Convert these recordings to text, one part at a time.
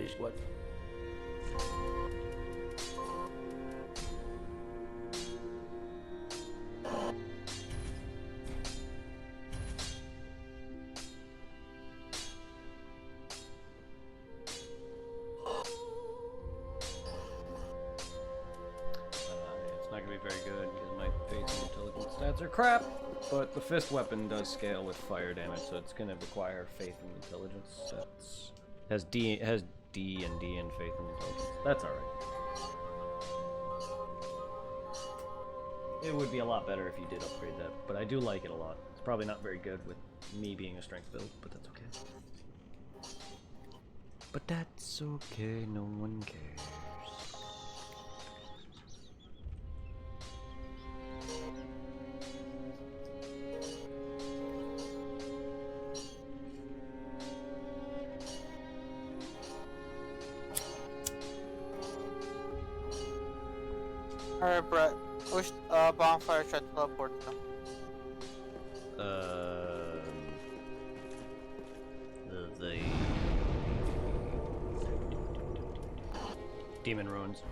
is what. It's not gonna be very good because my faith and intelligence stats are crap. But the fist weapon does scale with fire damage, so it's gonna require faith and intelligence stats. Has D and D and faith and intelligence. That's alright. It would be a lot better if you did upgrade that, but I do like it a lot. It's probably not very good with me being a strength build, but that's okay. But that's okay, no one cares. Alright, Brett. Which bonfire should I teleport to? The Demon Ruins.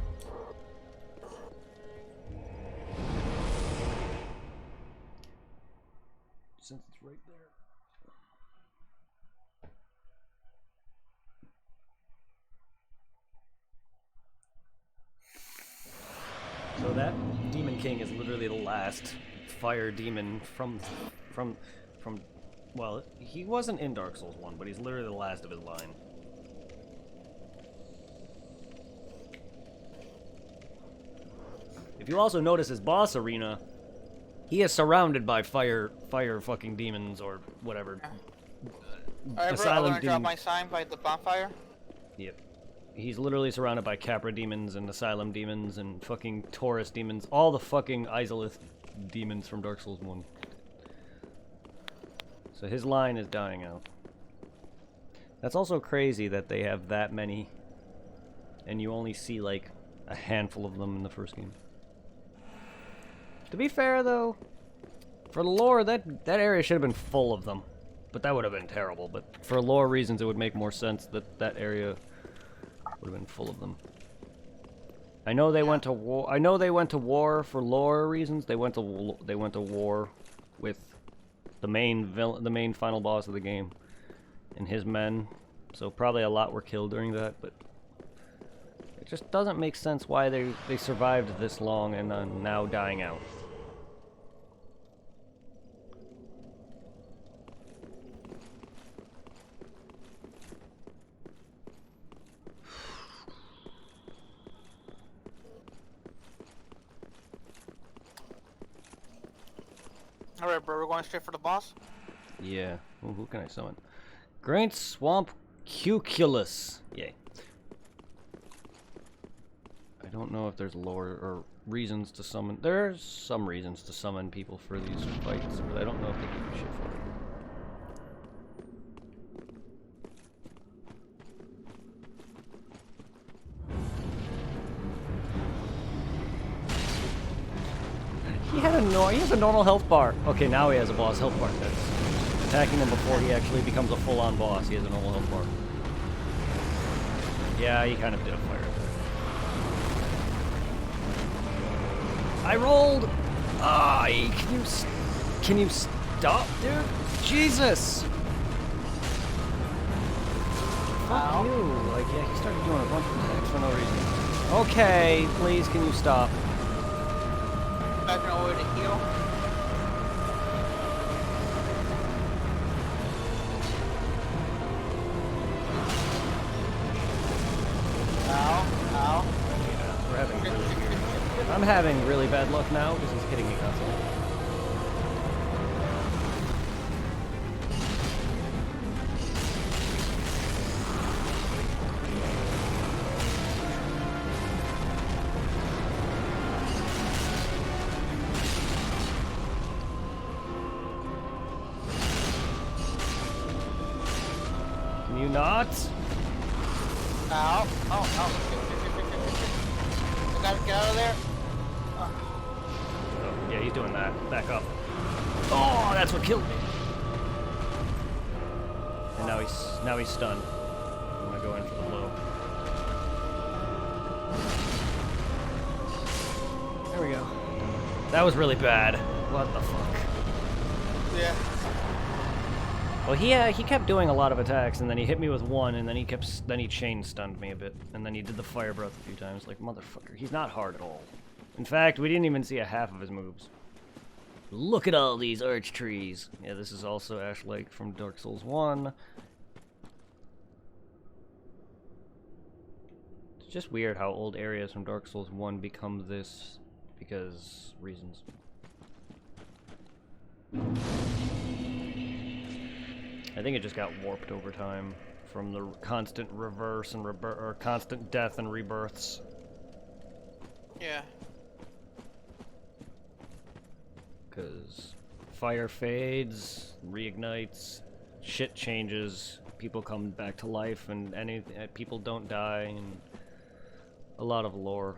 Since it's right there. So that Demon King is literally the last fire demon from well, he wasn't in Dark Souls 1, but he's literally the last of his line. If you also notice his boss arena, he is surrounded by fire fucking demons or whatever. Alright, Brett, I'm gonna drop my sign by the bonfire. Yep. He's literally surrounded by Capra demons and Asylum demons and fucking Taurus demons. All the fucking Izalith demons from Dark Souls 1. So his line is dying out. That's also crazy that they have that many and you only see like a handful of them in the first game. To be fair though, for lore that area should have been full of them. But that would have been terrible. But for lore reasons it would make more sense that that area would have been full of them. I know they went to war. I know they went to war for lore reasons. They went to war with the main final boss of the game and his men. So probably a lot were killed during that, but it just doesn't make sense why they survived this long and now dying out. Alright, bro, we're going straight for the boss? Yeah. Ooh, who can I summon? Great Swamp Cuculus. Yay. I don't know if there's lore or reasons to summon. There's some reasons to summon people for these fights, but I don't know if they give a shit for it. He has a normal health bar. Okay, now he has a boss health bar. That's attacking him before he actually becomes a full-on boss. He has a normal health bar. Yeah, he kind of did a fire attack. I rolled. Ah, can you stop, dude? Jesus. Fuck you. Like, yeah, he started doing a bunch of attacks for no reason. Okay, please, can you stop? I don't know where to heal. Ow, ow. Yeah, we're having really weird. I'm having really bad luck now because he's hitting me constantly. Can you not? Ow. Oh, oh. I gotta get out of there. Oh, yeah, he's doing that. Back up. Oh, that's what killed me. And now he's stunned. I'm gonna go in for the low. There we go. That was really bad. What the fuck? Yeah. Well, he kept doing a lot of attacks, and then he hit me with one, and then he chain stunned me a bit, and then he did the fire breath a few times. Like, motherfucker, he's not hard at all. In fact, we didn't even see a half of his moves. Look at all these arch trees. Yeah, this is also Ash Lake from Dark Souls 1. It's just weird how old areas from Dark Souls 1 become this because reasons. I think it just got warped over time from the constant reverse and or constant death and rebirths. Yeah. Because fire fades, reignites, shit changes, people come back to life, and people don't die, and a lot of lore.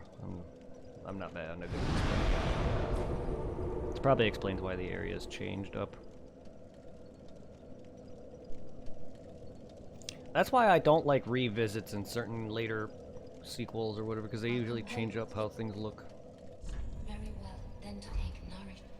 I'm not bad. I'm not good at explaining. This probably explains why the area's changed up. That's why I don't like revisits in certain later sequels or whatever, because they usually change up how things look. Very well, then take nourishment.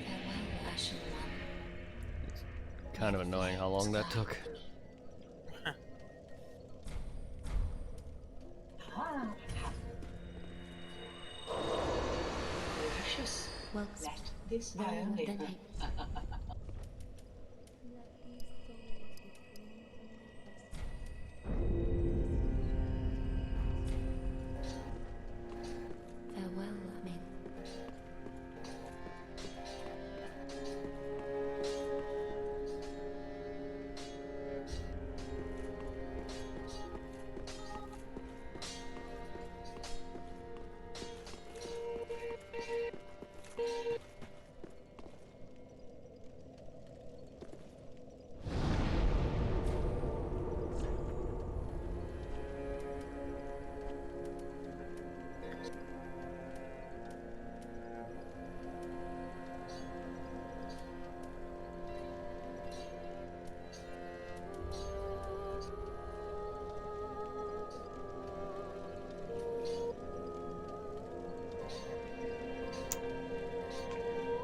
Farewell, Ashen One. Kind of annoying how long that took. Precious. Well, This very well, only. then take. Farewell, Amen.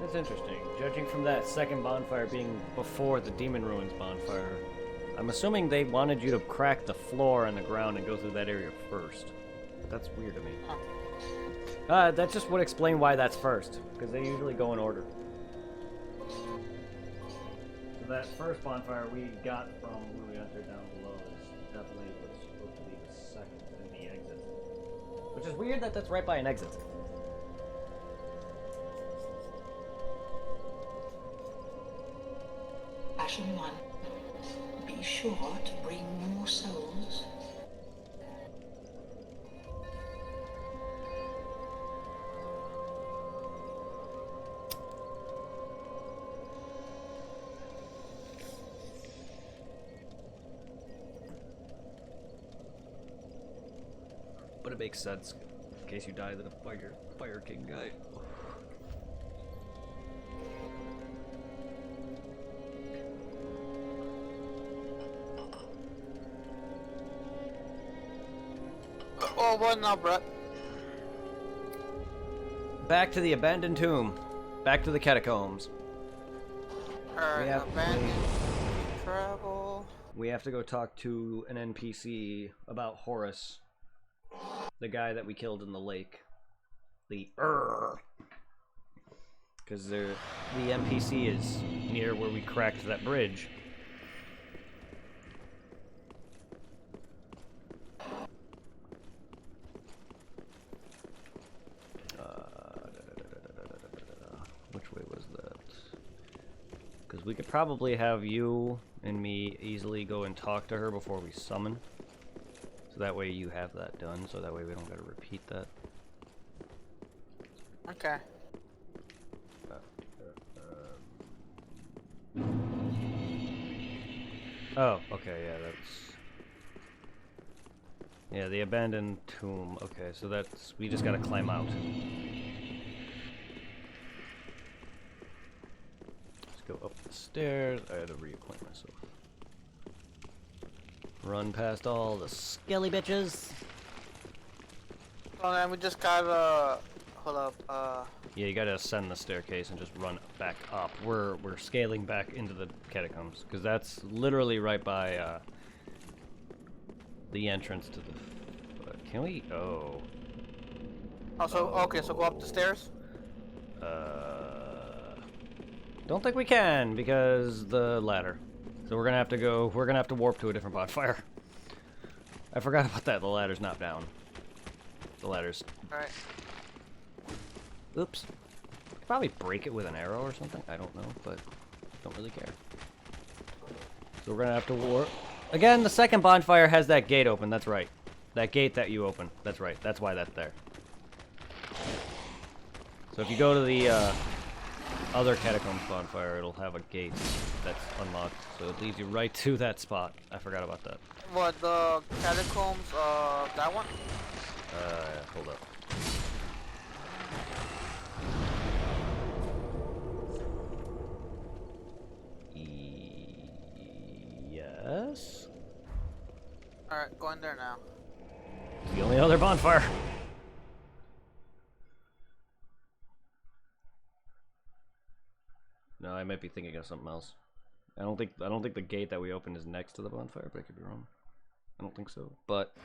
That's interesting. Judging from that second bonfire being before the Demon Ruins bonfire, I'm assuming they wanted you to crack the floor and the ground and go through that area first. That's weird to me. That just would explain why that's first, because they usually go in order. So that first bonfire we got from when we entered down below is definitely was supposed to be the second and the exit. Which is weird that that's right by an exit. Ashen One, be sure to bring more souls. But it makes sense in case you die to the Fire King guy. Oh, what now, Brett? Back to the abandoned tomb. Back to the catacombs. Alright, Yeah, abandoned travel. We have to go talk to an NPC about Horus. The guy that we killed in the lake. Because the NPC is near where we cracked that bridge. Which way was that? Because we could probably have you and me easily go and talk to her before we summon. So that way you have that done, so that way we don't gotta repeat that. Okay. Oh, okay, yeah, that's... Yeah, the abandoned tomb. Okay, so that's... We just gotta climb out. Let's go up the stairs. I had to reacquaint myself. Run past all the skelly bitches. Oh, then we just gotta... Hold up, Yeah, you gotta ascend the staircase and just run back up. We're scaling back into the catacombs, because that's literally right by, the entrance to the... Can we... Oh. Oh, so, okay, so go up the stairs? Don't think we can, because the ladder. So we're gonna have to go... We're gonna have to warp to a different bonfire. I forgot about that. The ladder's not down. The ladder's... Alright. Oops. Could probably break it with an arrow or something. I don't know, but don't really care. So we're gonna have to warp. Again, the second bonfire has that gate open. That's right. That gate that you open. That's right. That's why that's there. So if you go to the other catacombs bonfire, it'll have a gate that's unlocked. So it leads you right to that spot. I forgot about that. What, the catacombs, that one? Hold up. Yes? Alright, go in there now. It's the only other bonfire. No, I might be thinking of something else. I don't think the gate that we opened is next to the bonfire, but I could be wrong. I don't think so. But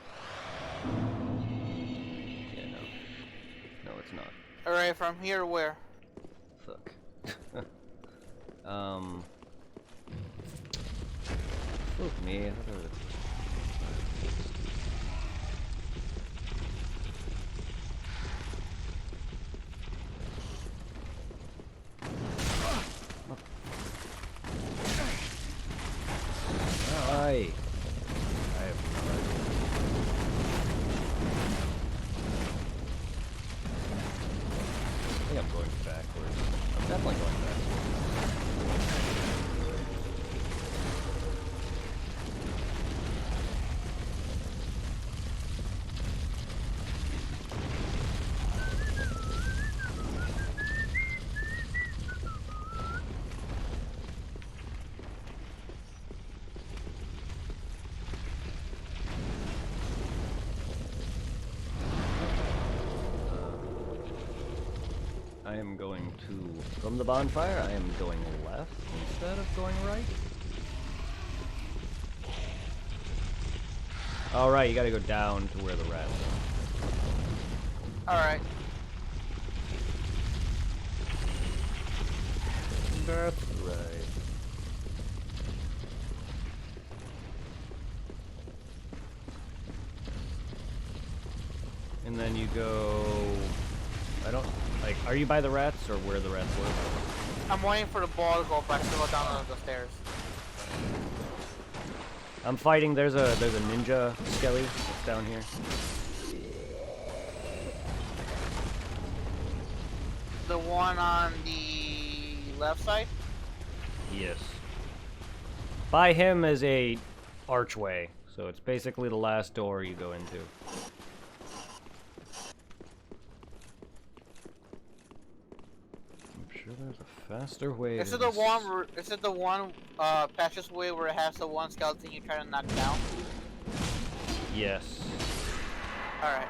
yeah, no, it's not. Alright, from here where? Fuck. Fuck me. I thought there was a... I have no idea. I think I'm going backwards. I'm definitely going backwards. I am going to, from the bonfire, I am going left instead of going right. Alright, you gotta go down to where the rats are. Alright. That's right. And then you go... I don't... Like, are you by the rats or where the rats were? I'm waiting for the ball to go back to go down the stairs. I'm fighting. There's a ninja skelly that's down here. The one on the left side? Yes. By him is a archway, so it's basically the last door you go into. I'm sure there's a faster way. Is it the one passageway where it has the one skeleton you try to knock down? Yes. Alright.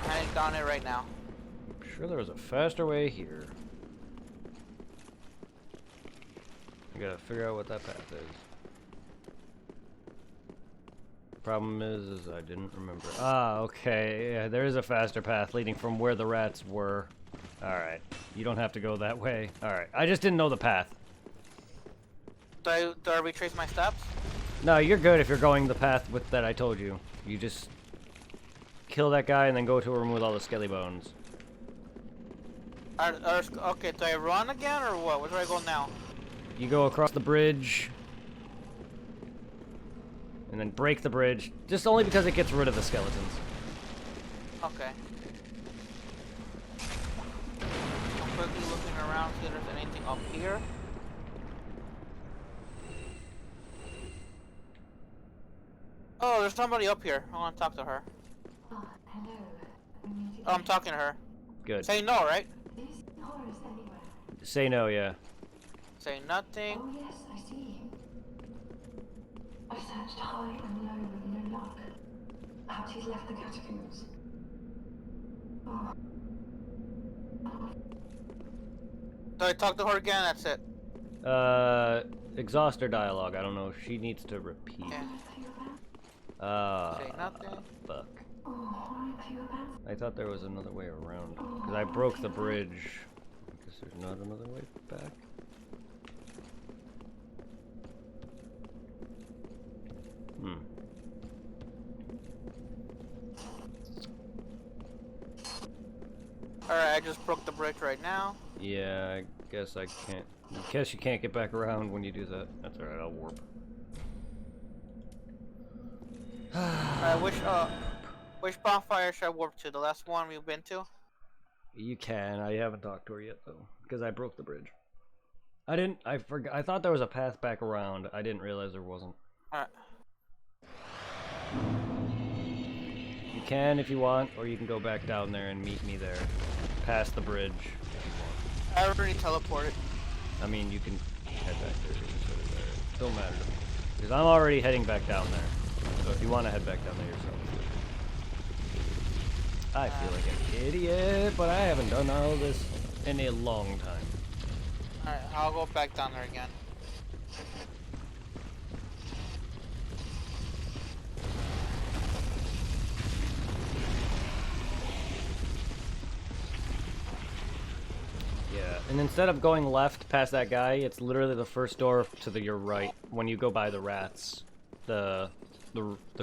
I'm down it right now. I'm sure there was a faster way here. I gotta figure out what that path is. Problem is I didn't remember. Ah, okay. Yeah, there is a faster path leading from where the rats were. Alright. You don't have to go that way. Alright. I just didn't know the path. Do I retrace my steps? No, you're good if you're going the path that I told you. You just kill that guy and then go to a room with all the skelly bones. Okay, do I run again or what? Where do I go now? You go across the bridge. And then break the bridge. Just only because it gets rid of the skeletons. Okay. I'm quickly looking around, see if there's anything up here. Oh, there's somebody up here. I want to talk to her. Ah, hello. We meet again. Oh, I'm talking to her. Good. Say no, right? Do you see Horace anywhere? Say no, yeah. Say nothing. Oh yes, I see him. I searched high and low with no luck. Perhaps he's left the catacombs. Oh, So I talk to her again. That's it. Exhaust her dialogue. I don't know if she needs to repeat. Yeah. Say nothing. Fuck. oh, I thought there was another way around. Because I broke the bridge. I guess there's not another way back. Hmm. Alright, I just broke the bridge right now. Yeah, I guess I can't. I guess you can't get back around when you do that. That's alright, I'll warp. Which bonfire should I warp to? The last one we've been to? You can. I haven't talked to her yet though, because I broke the bridge. I didn't. I forgot. I thought there was a path back around. I didn't realize there wasn't. Alright. You can if you want, or you can go back down there and meet me there, past the bridge if you want. I already teleported. I mean, you can head back there. Sort of there. Don't matter to me, because I'm already heading back down there. So if you want to head back down there yourself. I feel like an idiot, but I haven't done all of this in a long time. Alright, I'll go back down there again. Yeah, and instead of going left past that guy, it's literally the first door to your right when you go by the rats. The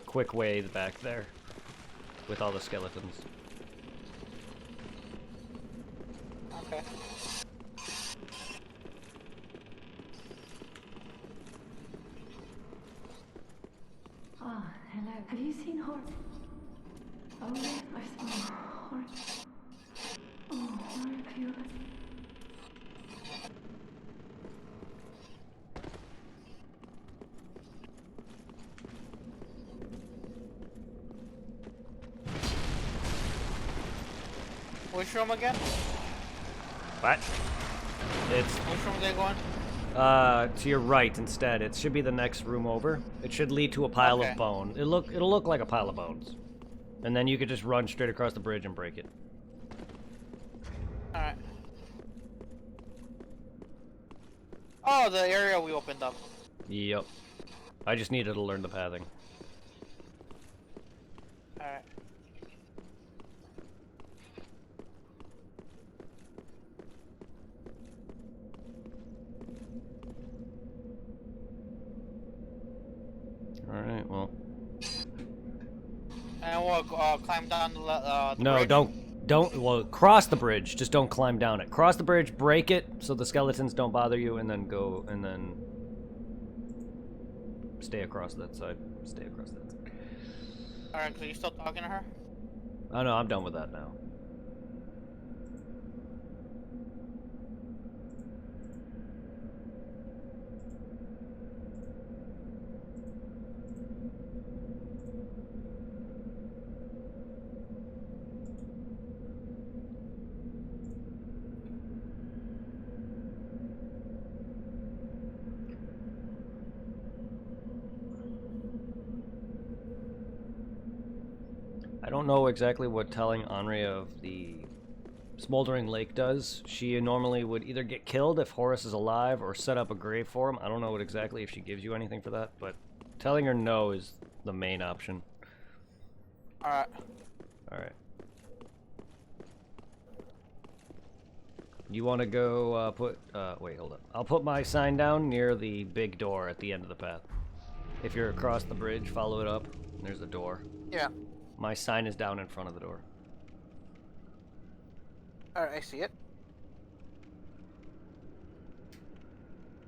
quick way back there with all the skeletons. Okay. Ah, hello. Have you seen Horace? Oh yes, I saw Horace. Oh, where have you? Which room again? What? It's Which room are they going? to your right instead. It should be the next room over. It should lead to a pile Okay. of bone. It'll look like a pile of bones. And then you could just run straight across the bridge and break it. Alright. Oh, the area we opened up. Yep. I just needed to learn the pathing. Alright. Alright, well. And we'll climb down the No, bridge. well, cross the bridge. Just don't climb down it. Cross the bridge, break it, so the skeletons don't bother you, and then go, and then stay across that side. Stay across that side. Alright, so you still talking to her? Oh no, I'm done with that now. I don't know exactly what telling Henri of the Smoldering Lake does. She normally would either get killed if Horace is alive or set up a grave for him. I don't know what exactly if she gives you anything for that, but telling her no is the main option. Alright. Alright. You want to go wait, hold up. I'll put my sign down near the big door at the end of the path. If you're across the bridge, follow it up, and there's a door. Yeah. My sign is down in front of the door. Alright, I see it.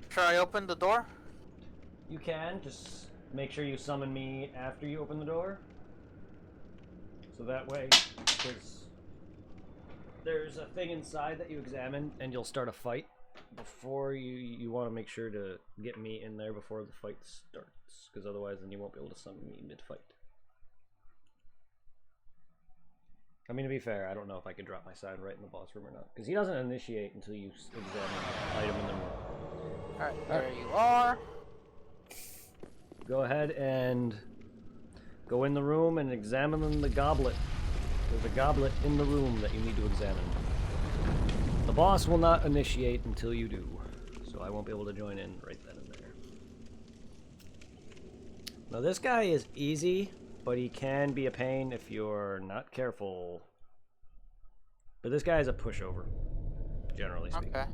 Should I open the door? You can, just make sure you summon me after you open the door. So that way, there's a thing inside that you examine, and you'll start a fight. Before you want to make sure to get me in there before the fight starts. because otherwise then you won't be able to summon me mid-fight. I mean, to be fair, I don't know if I can drop my side right in the boss room or not, because he doesn't initiate until you examine the item in the room. Alright, there you are. Go ahead and go in the room and examine the goblet. There's a goblet in the room that you need to examine. The boss will not initiate until you do, so I won't be able to join in right then and there. Now this guy is easy, but he can be a pain if you're not careful. But this guy is a pushover, generally speaking. Okay.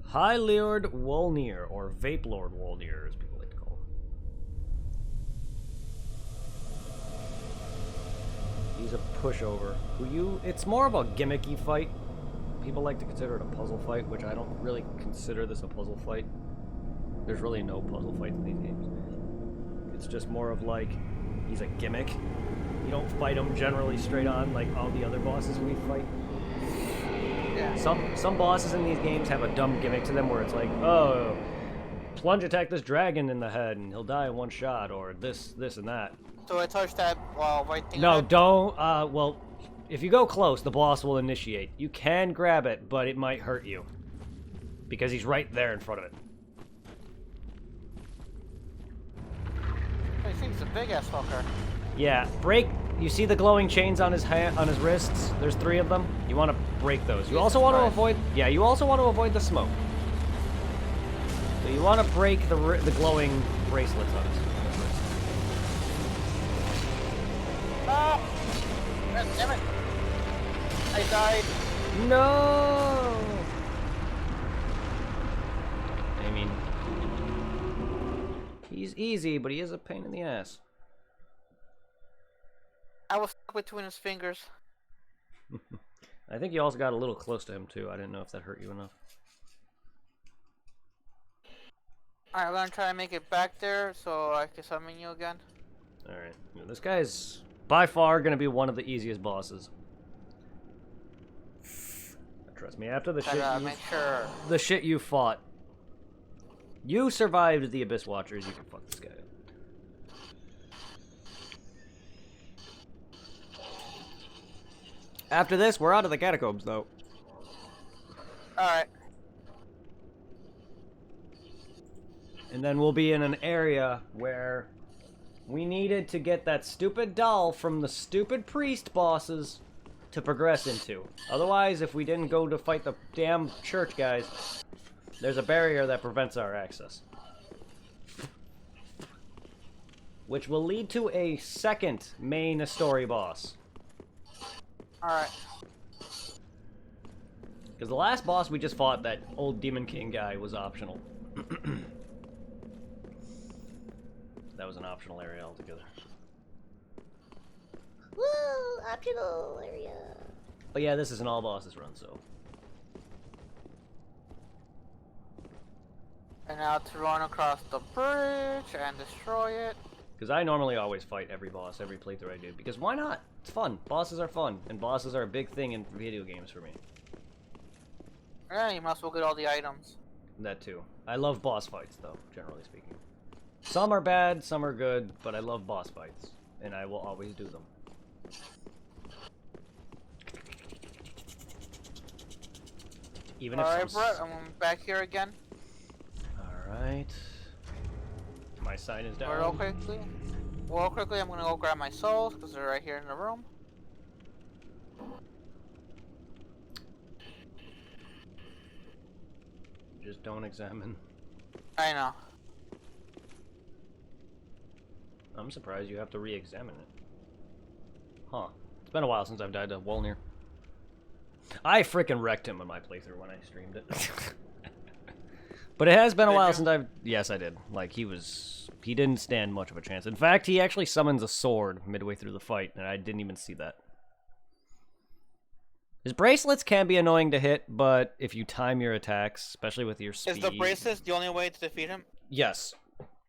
High Lord Wolnir, or Vape Lord Wolnir, as people like to call him. He's a pushover. It's more of a gimmicky fight. People like to consider it a puzzle fight, which I don't really consider this a puzzle fight. There's really no puzzle fights in these games. It's just more of like, he's a gimmick. You don't fight him generally straight on like all the other bosses we fight. Yeah. Some bosses in these games have a dumb gimmick to them where it's like, oh, plunge attack this dragon in the head and he'll die in one shot, or this, and that. So I touched that white thing. No, on it? don't. Well, if you go close, the boss will initiate. You can grab it, but it might hurt you because he's right there in front of it. I think it's a big ass fucker. Yeah, break. You see the glowing chains on his wrists? There's 3 of them. You want to break those. You also want to avoid. Yeah, you also want to avoid the smoke. So you want to break the glowing bracelets on his wrists. Ah! Damn it! I died. No. I mean, he's easy, but he is a pain in the ass. I was stuck between his fingers. I think you also got a little close to him too. I didn't know if that hurt you enough. Alright, I'm gonna try to make it back there so I can summon you again. Alright. This guy's by far gonna be one of the easiest bosses. Trust me, after the I gotta make sure. the shit you fought. You survived the Abyss Watchers, you can fuck this guy up. After this, we're out of the catacombs, though. Alright. And then we'll be in an area where we needed to get that stupid doll from the stupid priest bosses to progress into. Otherwise, if we didn't go to fight the damn church guys, there's a barrier that prevents our access. Which will lead to a second main story boss. Alright. Because the last boss we just fought, that old Demon King guy, was optional. That was an optional area altogether. Woo! Optional area. But yeah, this is an all bosses run, so. And now to run across the bridge and destroy it. Because I normally always fight every boss, every playthrough I do. Because why not? It's fun. Bosses are fun. And bosses are a big thing in video games for me. Yeah, you must well get all the items. That too. I love boss fights, though, generally speaking. Some are bad, some are good, but I love boss fights. And I will always do them. Even if Alright, some... Brett, I'm back here again. Alright. My sign is down. Real quickly. Real quickly, I'm gonna go grab my souls, because they're right here in the room. Just don't examine. I know. I'm surprised you have to re-examine it. Huh. It's been a while since I've died to Wolnir. I frickin' wrecked him on my playthrough when I streamed it. But it has been a while since I've... Yes, I did. Like, he didn't stand much of a chance. In fact, he actually summons a sword midway through the fight, and I didn't even see that. His bracelets can be annoying to hit, but if you time your attacks, especially with your speed... Is the bracelets the only way to defeat him? Yes.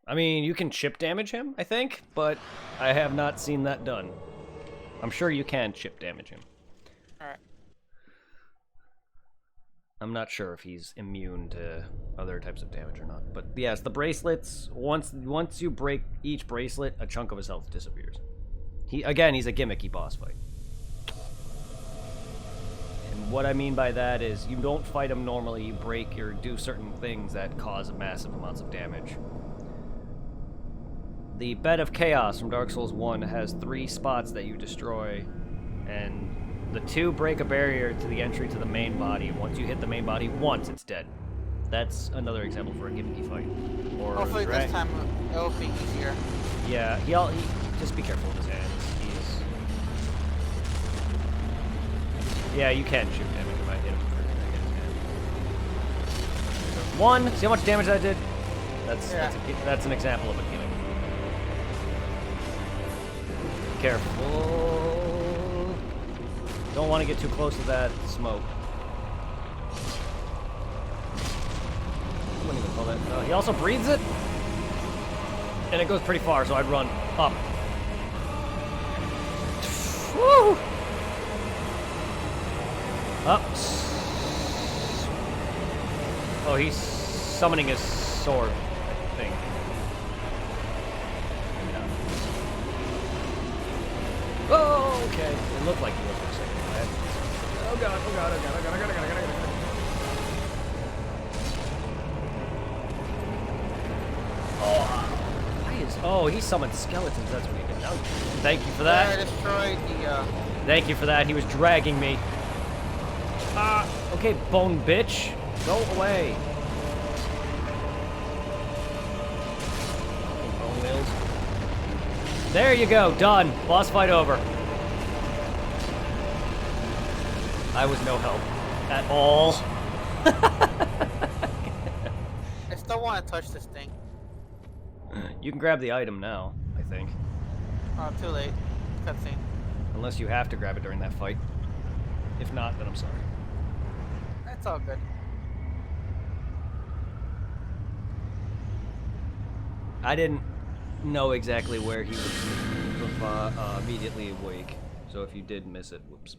I mean, you can chip damage him, I think, but I have not seen that done. I'm sure you can chip damage him. Alright. I'm not sure if he's immune to other types of damage or not. But yes, the bracelets, once you break each bracelet, a chunk of his health disappears. He's a gimmicky boss fight. And what I mean by that is you don't fight him normally, you break or do certain things that cause massive amounts of damage. The Bed of Chaos from Dark Souls 1 has 3 spots that you destroy, and the 2 break a barrier to the entry to the main body. Once you hit the main body once, it's dead. That's another example for a gimmicky fight. Or Hopefully this time it'll be easier. Yeah, he just be careful with his hands. Yeah, you can shoot him if I hit him for his hand. 1, see how much damage that did? That's an example of a healing. Careful. Don't want to get too close to that smoke. I wouldn't even call that. He also breathes it, and it goes pretty far, so I'd run up. Woo! Up. Oh, he's summoning his sword, I think. Oh, okay. It looked like he was for a second. Oh god, oh god, oh god, oh god, oh god, oh god, oh god, oh god. Oh, he summoned skeletons, that's what he did. Oh, thank you for that. I destroyed the, Thank you for that, he was dragging me. Okay, bone bitch. Go away. Bone wheels. There you go, done. Boss fight over. I was no help at all. I still want to touch this thing. You can grab the item now, I think. Oh, too late. Cutscene. Unless you have to grab it during that fight. If not, then I'm sorry. It's all good. I didn't know exactly where he was immediately awake. So if you did miss it, whoops.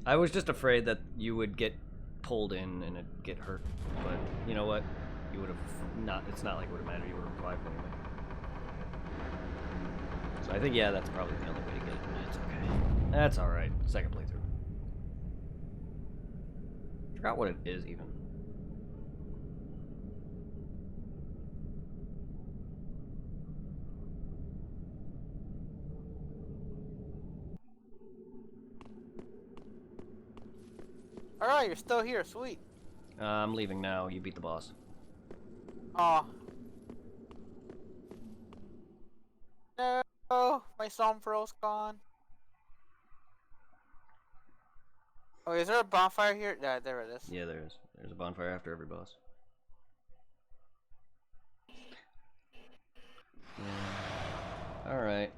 I was just afraid that you would get pulled in and it'd get hurt. But you know what? You would have not. It's not like it would have mattered. You would have revived anyway. So I think, yeah, that's probably the only way to get it. It's okay. That's alright. Second playthrough. Forgot what it is, even. Alright, you're still here. Sweet. I'm leaving now. You beat the boss. Aw. No, my Sombro's gone. Oh, is there a bonfire here? Yeah, there it is. Yeah, there is. There's a bonfire after every boss. Yeah. Alright.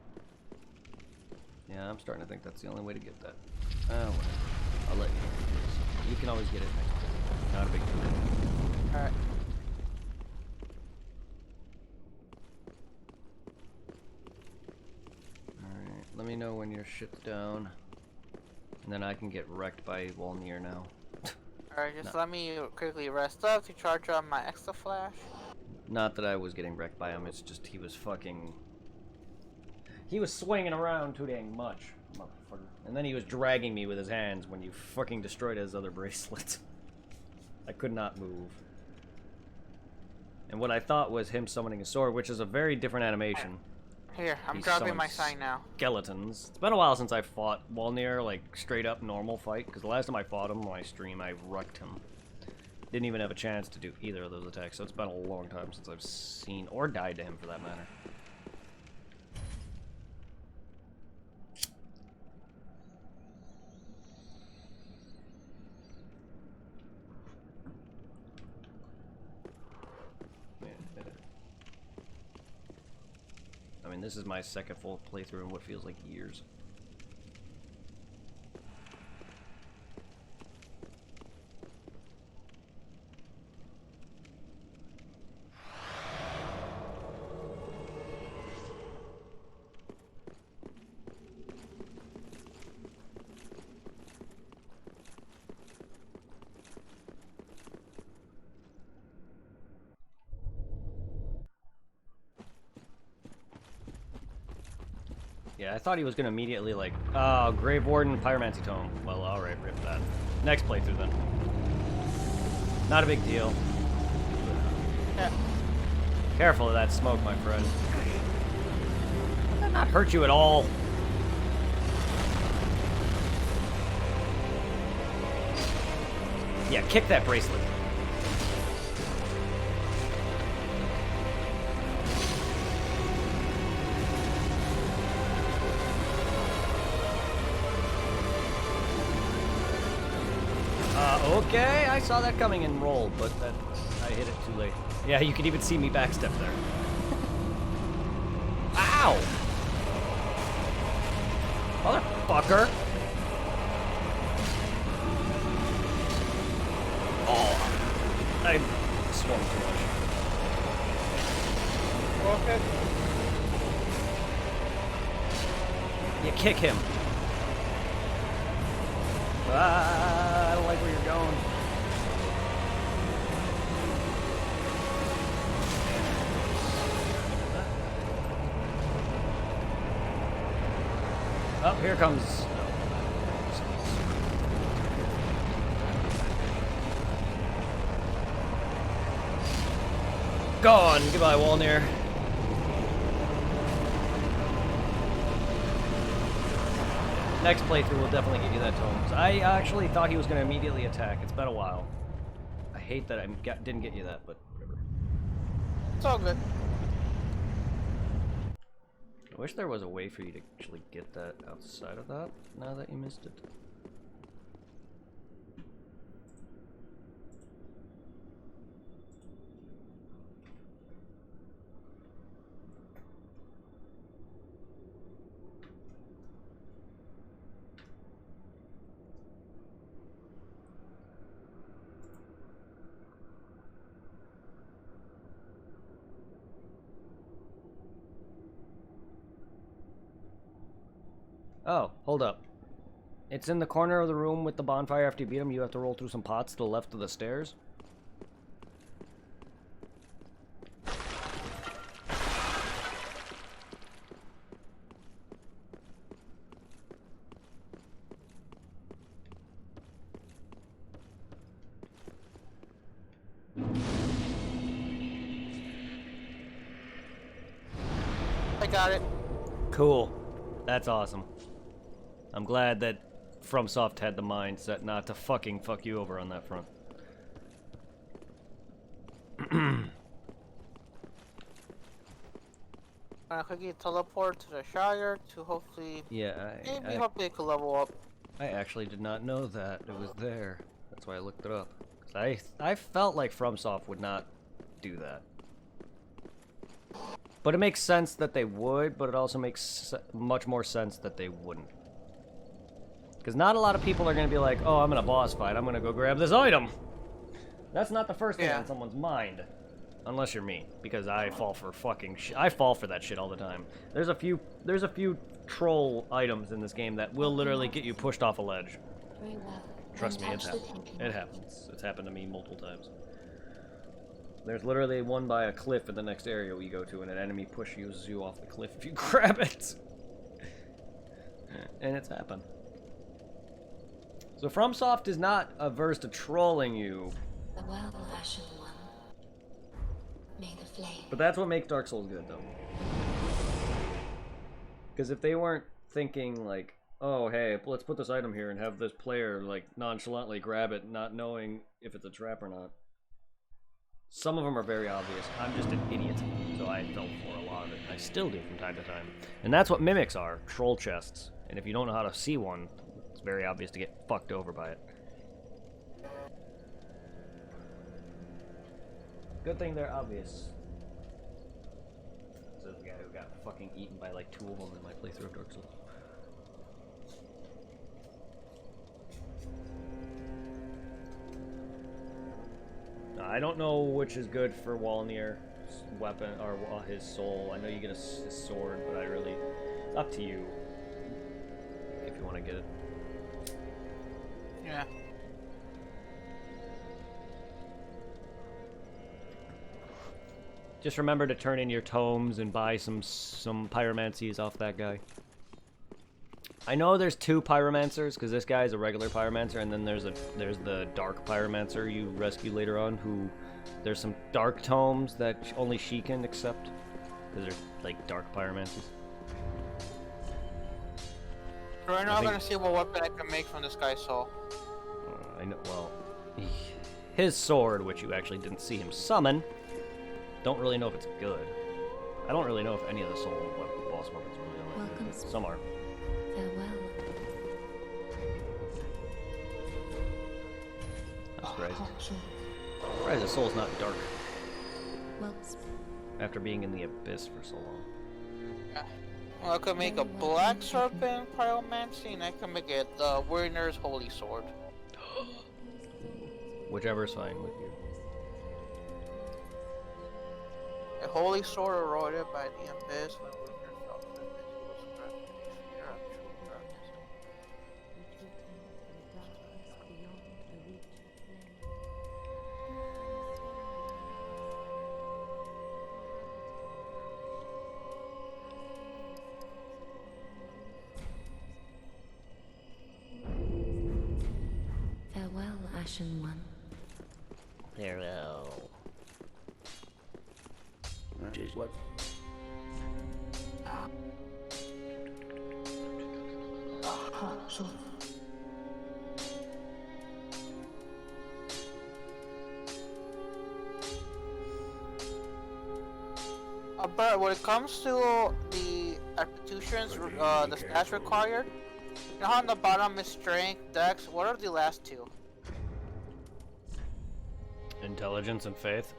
Yeah, I'm starting to think that's the only way to get that. Whatever. I'll let you know. You can always get it next time. Not a big deal. Alright. Alright, let me know when your shit's down. And then I can get wrecked by Walnir now. Alright, just let me quickly rest up to charge on my extra flash. Not that I was getting wrecked by him, it's just he was fucking... He was swinging around too dang much, motherfucker. And then he was dragging me with his hands when you fucking destroyed his other bracelet. I could not move. And what I thought was him summoning a sword, which is a very different animation. Here, I'm He dropping my summons sign now. Skeletons. It's been a while since I fought Walnir, like, straight up normal fight, because the last time I fought him on my stream, I wrecked him. Didn't even have a chance to do either of those attacks, so it's been a long time since I've seen, or died to him for that matter. I mean, this is my second full playthrough in what feels like years. Yeah, I thought he was gonna immediately like, oh, Grave Warden, Pyromancy Tome. Well, alright, rip that. Next playthrough then. Not a big deal. Yeah. Careful of that smoke, my friend. Did that not hurt you at all? Yeah, kick that bracelet. Okay, I saw that coming and rolled, but then I hit it too late. Yeah, you can even see me backstep there. Ow! Motherfucker! Oh, I swung too much. Okay. You kick him. I don't like where you're going. Oh, here comes. Gone. Goodbye, Walnir. Next playthrough will definitely give you that tomes. I actually thought he was going to immediately attack. It's been a while. I hate that I didn't get you that, but whatever. It's all good. I wish there was a way for you to actually get that outside of that, now that you missed it. Oh, hold up. It's in the corner of the room with the bonfire. After you beat him, you have to roll through some pots to the left of the stairs. I got it. Cool. That's awesome. I'm glad that FromSoft had the mindset not to fucking fuck you over on that front. I quickly teleport to the Shire to hopefully, Yeah, hopefully it could level up. I actually did not know that it was there. That's why I looked it up. 'Cause I felt like FromSoft would not do that. But it makes sense that they would, but it also makes much more sense that they wouldn't. Because not a lot of people are going to be like, oh, I'm in a boss fight, I'm going to go grab this item. That's not the first thing on someone's mind. Unless you're me, because I fall for fucking I fall for that shit all the time. There's a few troll items in this game that will literally get you pushed off a ledge. Very well. Trust me, Don't touch the it thinking. happens. It's happened to me multiple times. There's literally one by a cliff in the next area we go to, and an enemy pushes you off the cliff if you grab it. And it's happened. So FromSoft is not averse to trolling you, The well-fashioned one. May the flame. but that's what makes Dark Souls good, though. Because if they weren't thinking, like, oh, hey, let's put this item here and have this player, like, nonchalantly grab it, not knowing if it's a trap or not. Some of them are very obvious. I'm just an idiot, so I fell for a lot of it. I still do from time to time. And that's what mimics are, troll chests. And if you don't know how to see one, it's very obvious to get fucked over by it. Good thing they're obvious. Says the guy who got fucking eaten by like 2 of them in my playthrough of Dark Souls. I don't know which is good for Walnir's weapon or his soul. I know you get his sword, but I really, it's up to you if you want to get it. Yeah. Just remember to turn in your tomes and buy some pyromancies off that guy. I know there's two pyromancers because this guy's a regular pyromancer, and then there's the dark pyromancer you rescue later on. Who there's some dark tomes that only she can accept because they're like dark pyromancers. Right now, I'm gonna see what weapon I can make from this guy's soul. I know. Well, his sword, which you actually didn't see him summon, don't really know if it's good. I don't really know if any of the soul boss weapons really are. Welcome. Some are. Farewell. That's crazy. Surprised the soul's not dark Well, after being in the abyss for so long. Yeah. Well, I could make a black serpent pyromancy, and I can make it the Warrior's Holy Sword. Whichever is fine with you. A holy sword eroded by the abyss when Warrior fell to the abyss was spread in a sphere of true darkness. farewell, Ashen One. Farewell. What? But when it comes to the aptitudes, the stats required, you know how on the bottom is strength, dex, what are the last two? Intelligence and faith.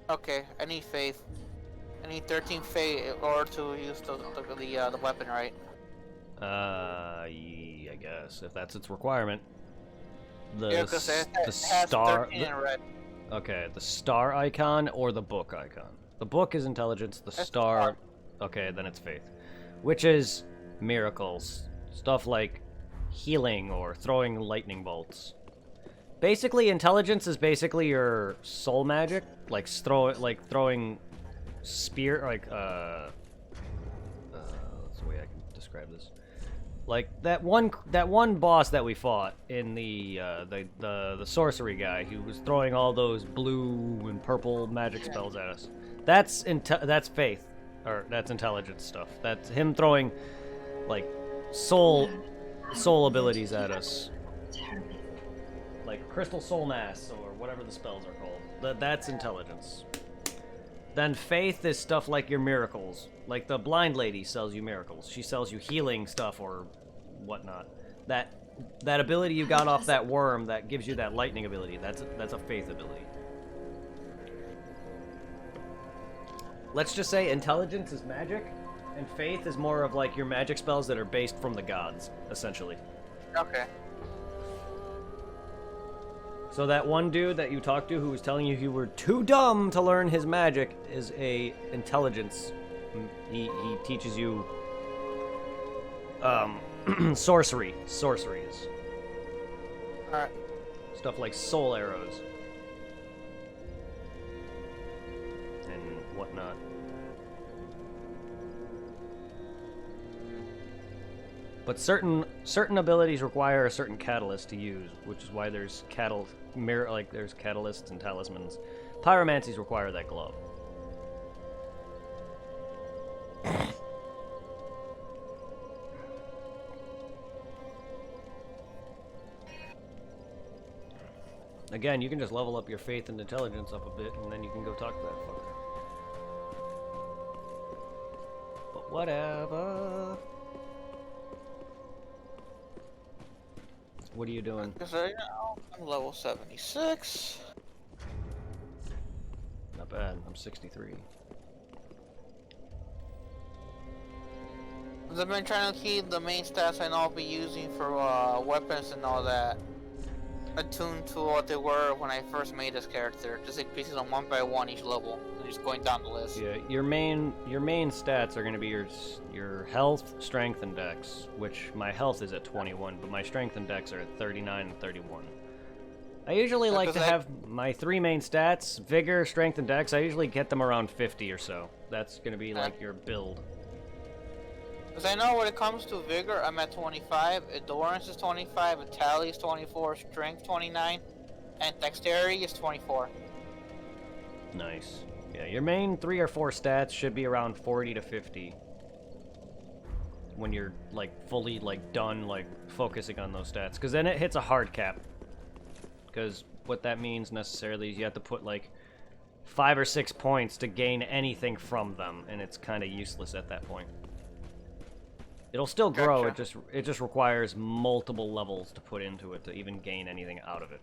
Okay, I need faith. I need 13 faith in order to use the weapon, right? I guess if that's its requirement. The Yeah, because it the has star. 13 in red. Okay, the star icon or the book icon. The book is intelligence. The That's star. Okay, then it's faith, which is miracles, stuff like healing or throwing lightning bolts. Basically, intelligence is basically your soul magic, like throwing spear, like that's the way I can describe this. Like that one boss that we fought in the sorcery guy who was throwing all those blue and purple magic spells at us. That's faith, or that's intelligence stuff. That's him throwing like soul abilities at us. Like Crystal Soul Mass, or whatever the spells are called. That's intelligence. Then faith is stuff like your miracles. Like the blind lady sells you miracles. She sells you healing stuff or whatnot. That ability you got off that worm that gives you that lightning ability, that's a faith ability. Let's just say intelligence is magic, and faith is more of like your magic spells that are based from the gods, essentially. Okay. So that one dude that you talked to who was telling you you were too dumb to learn his magic is a intelligence. He teaches you sorcery. Sorceries. Alright. Stuff like soul arrows. And whatnot. But certain abilities require a certain catalyst to use, which is why there's there's catalysts and talismans. Pyromancies require that glove. Again, you can just level up your faith and intelligence up a bit, and then you can go talk to that fucker. But whatever. What are you doing? Because right now, I'm level 76. Not bad. I'm 63. I've been trying to keep the main stats I know I'll be using for weapons and all that attuned to what they were when I first made this character. Just increasing them one by one each level, and just going down the list. Yeah, your main stats are going to be your health, strength, and dex. Which my health is at 21, but my strength and dex are at 39 and 31. I usually like to have my three main stats: vigor, strength, and dex. I usually get them around 50 or so. That's going to be like your build. Because I know when it comes to vigor, I'm at 25, endurance is 25, vitality is 24, strength 29, and dexterity is 24. Nice. Yeah, your main 3 or 4 stats should be around 40 to 50. When you're, like, fully, like, done, like, focusing on those stats. Because then it hits a hard cap. Because what that means necessarily is you have to put, like, 5 or 6 points to gain anything from them. And it's kind of useless at that point. It'll still grow, Gotcha. it just requires multiple levels to put into it to even gain anything out of it.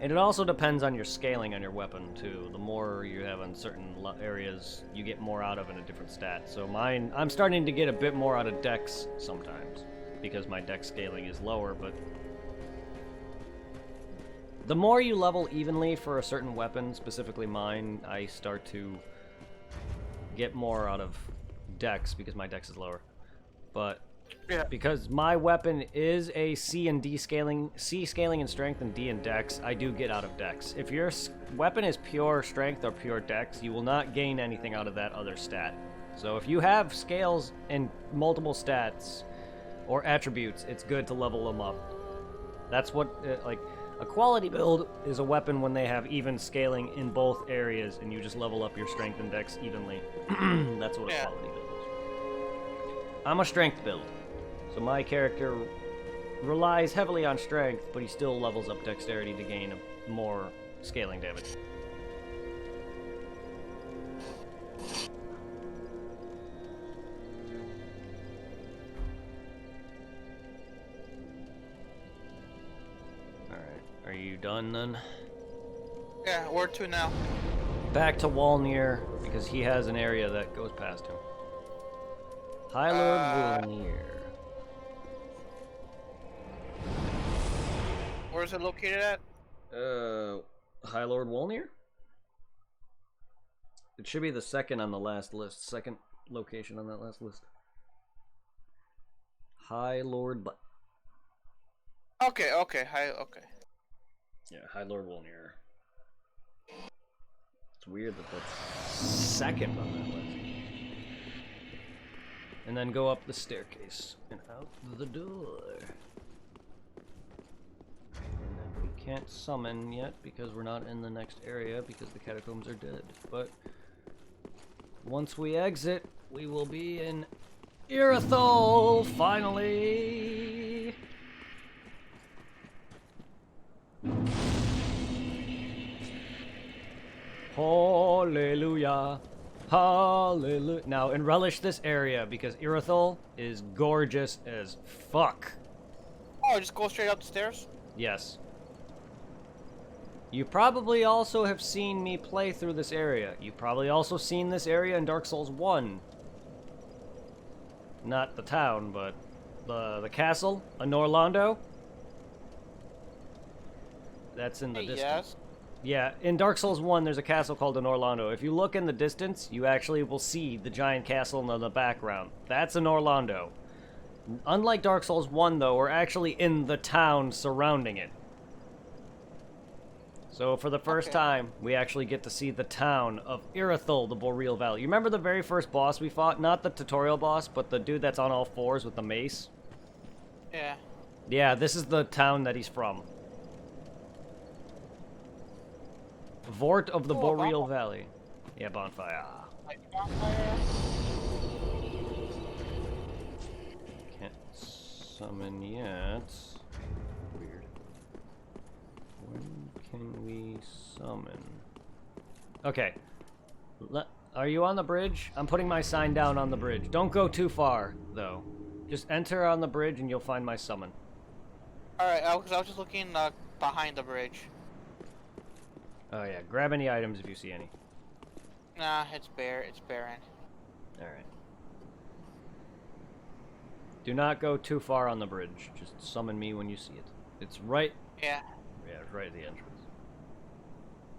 And it also depends on your scaling on your weapon, too. The more you have on certain areas, you get more out of in a different stat. So mine, I'm starting to get a bit more out of dex sometimes, because my dex scaling is lower, but... The more you level evenly for a certain weapon, specifically mine, I start to get more out of dex, because my dex is lower. But... Yeah. Because my weapon is a C and D scaling, C scaling in strength and D in dex, I do get out of dex. If your weapon is pure strength or pure dex, you will not gain anything out of that other stat. So if you have scales and multiple stats or attributes, it's good to level them up. That's what, like, a quality build is a weapon when they have even scaling in both areas and you just level up your strength and dex evenly. That's what a quality build is. I'm a strength build. So my character relies heavily on strength, but he still levels up dexterity to gain more scaling damage. Alright, are you done then? Yeah, where to now? Back to Walnir, because he has an area that goes past him. High Lord Walnir. Where's it located at? High Lord Walnir? It should be the second on the last list. Second location on that last list. High Lord... Okay, okay, okay. Yeah, High Lord Walnir. It's weird that that's second on that list. And then go up the staircase and out the door. And then we can't summon yet because we're not in the next area because the catacombs are dead. But once we exit, we will be in Irithol, finally! Hallelujah. Hallelujah. Now, and relish this area because Irithol is gorgeous as fuck. Oh, just go straight up the stairs? Yes. You probably also have seen me play through this area. You've probably also seen this area in Dark Souls 1. Not the town, but the castle, Norlando. That's in the distance. Yes. Yeah, in Dark Souls 1, there's a castle called Norlando. If you look in the distance, you actually will see the giant castle in the background. That's Norlando. Unlike Dark Souls 1, though, we're actually in the town surrounding it. So for the first time, we actually get to see the town of Irithol, the Boreal Valley. You remember the very first boss we fought? Not the tutorial boss, but the dude that's on all fours with the mace? Yeah. Yeah, this is the town that he's from. Vort of the Boreal Valley. Yeah, bonfire. Like bonfire? Can't summon yet. Weird. When can we summon? Okay. Are you on the bridge? I'm putting my sign down on the bridge. Don't go too far, though. Just enter on the bridge and you'll find my summon. Alright, I was just looking behind the bridge. Oh yeah, grab any items if you see any. Nah, it's bare. It's barren. Alright. Do not go too far on the bridge. Just summon me when you see it. It's right... Yeah. Yeah, it's right at the entrance.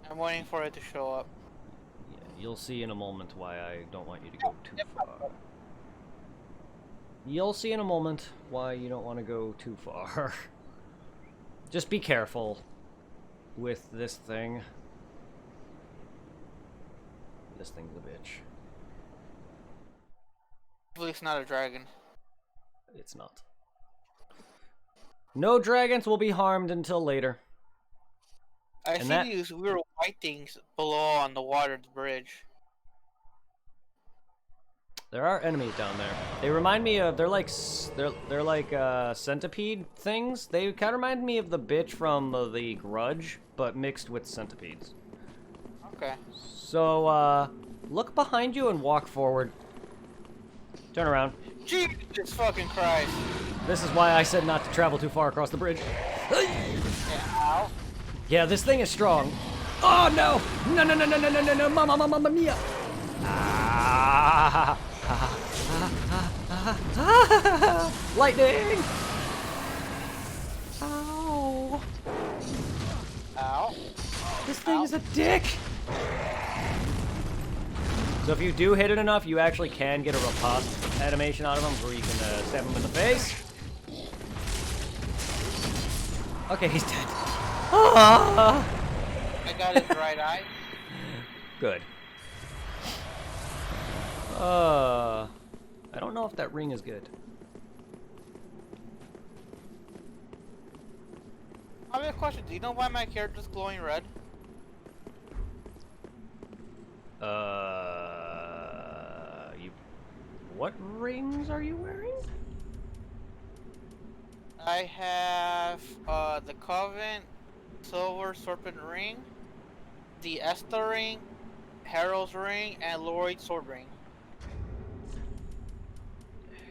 I'm waiting for it to show up. Yeah, you'll see in a moment why I don't want you to go too far. You'll see in a moment why you don't want to go too far. Just be careful with this thing. This thing's a bitch. Hopefully it's not a dragon. It's not. No dragons will be harmed until later. I And see that- these weird white things below on the water bridge. There are enemies down there. They remind me of they're like centipede things. They kind of remind me of the bitch from the Grudge, but mixed with centipedes. Okay. So look behind you and walk forward. Turn around. Jesus fucking Christ. This is why I said not to travel too far across the bridge. Yeah, ow. Yeah, this thing is strong. Oh no! No no no no no no no no! Mamma mia! Ah! Lightning! Ow! Ow. This thing is a dick! So if you do hit it enough, you actually can get a riposte animation out of him where you can stab him in the face. Okay, he's dead. Ah! I got his right eye. Good. I don't know if that ring is good. I have a question. Do you know why my character's glowing red? What rings are you wearing? I have the Covenant Silver Serpent Ring, the Esther Ring, Herald's Ring, and Lloyd's Sword Ring.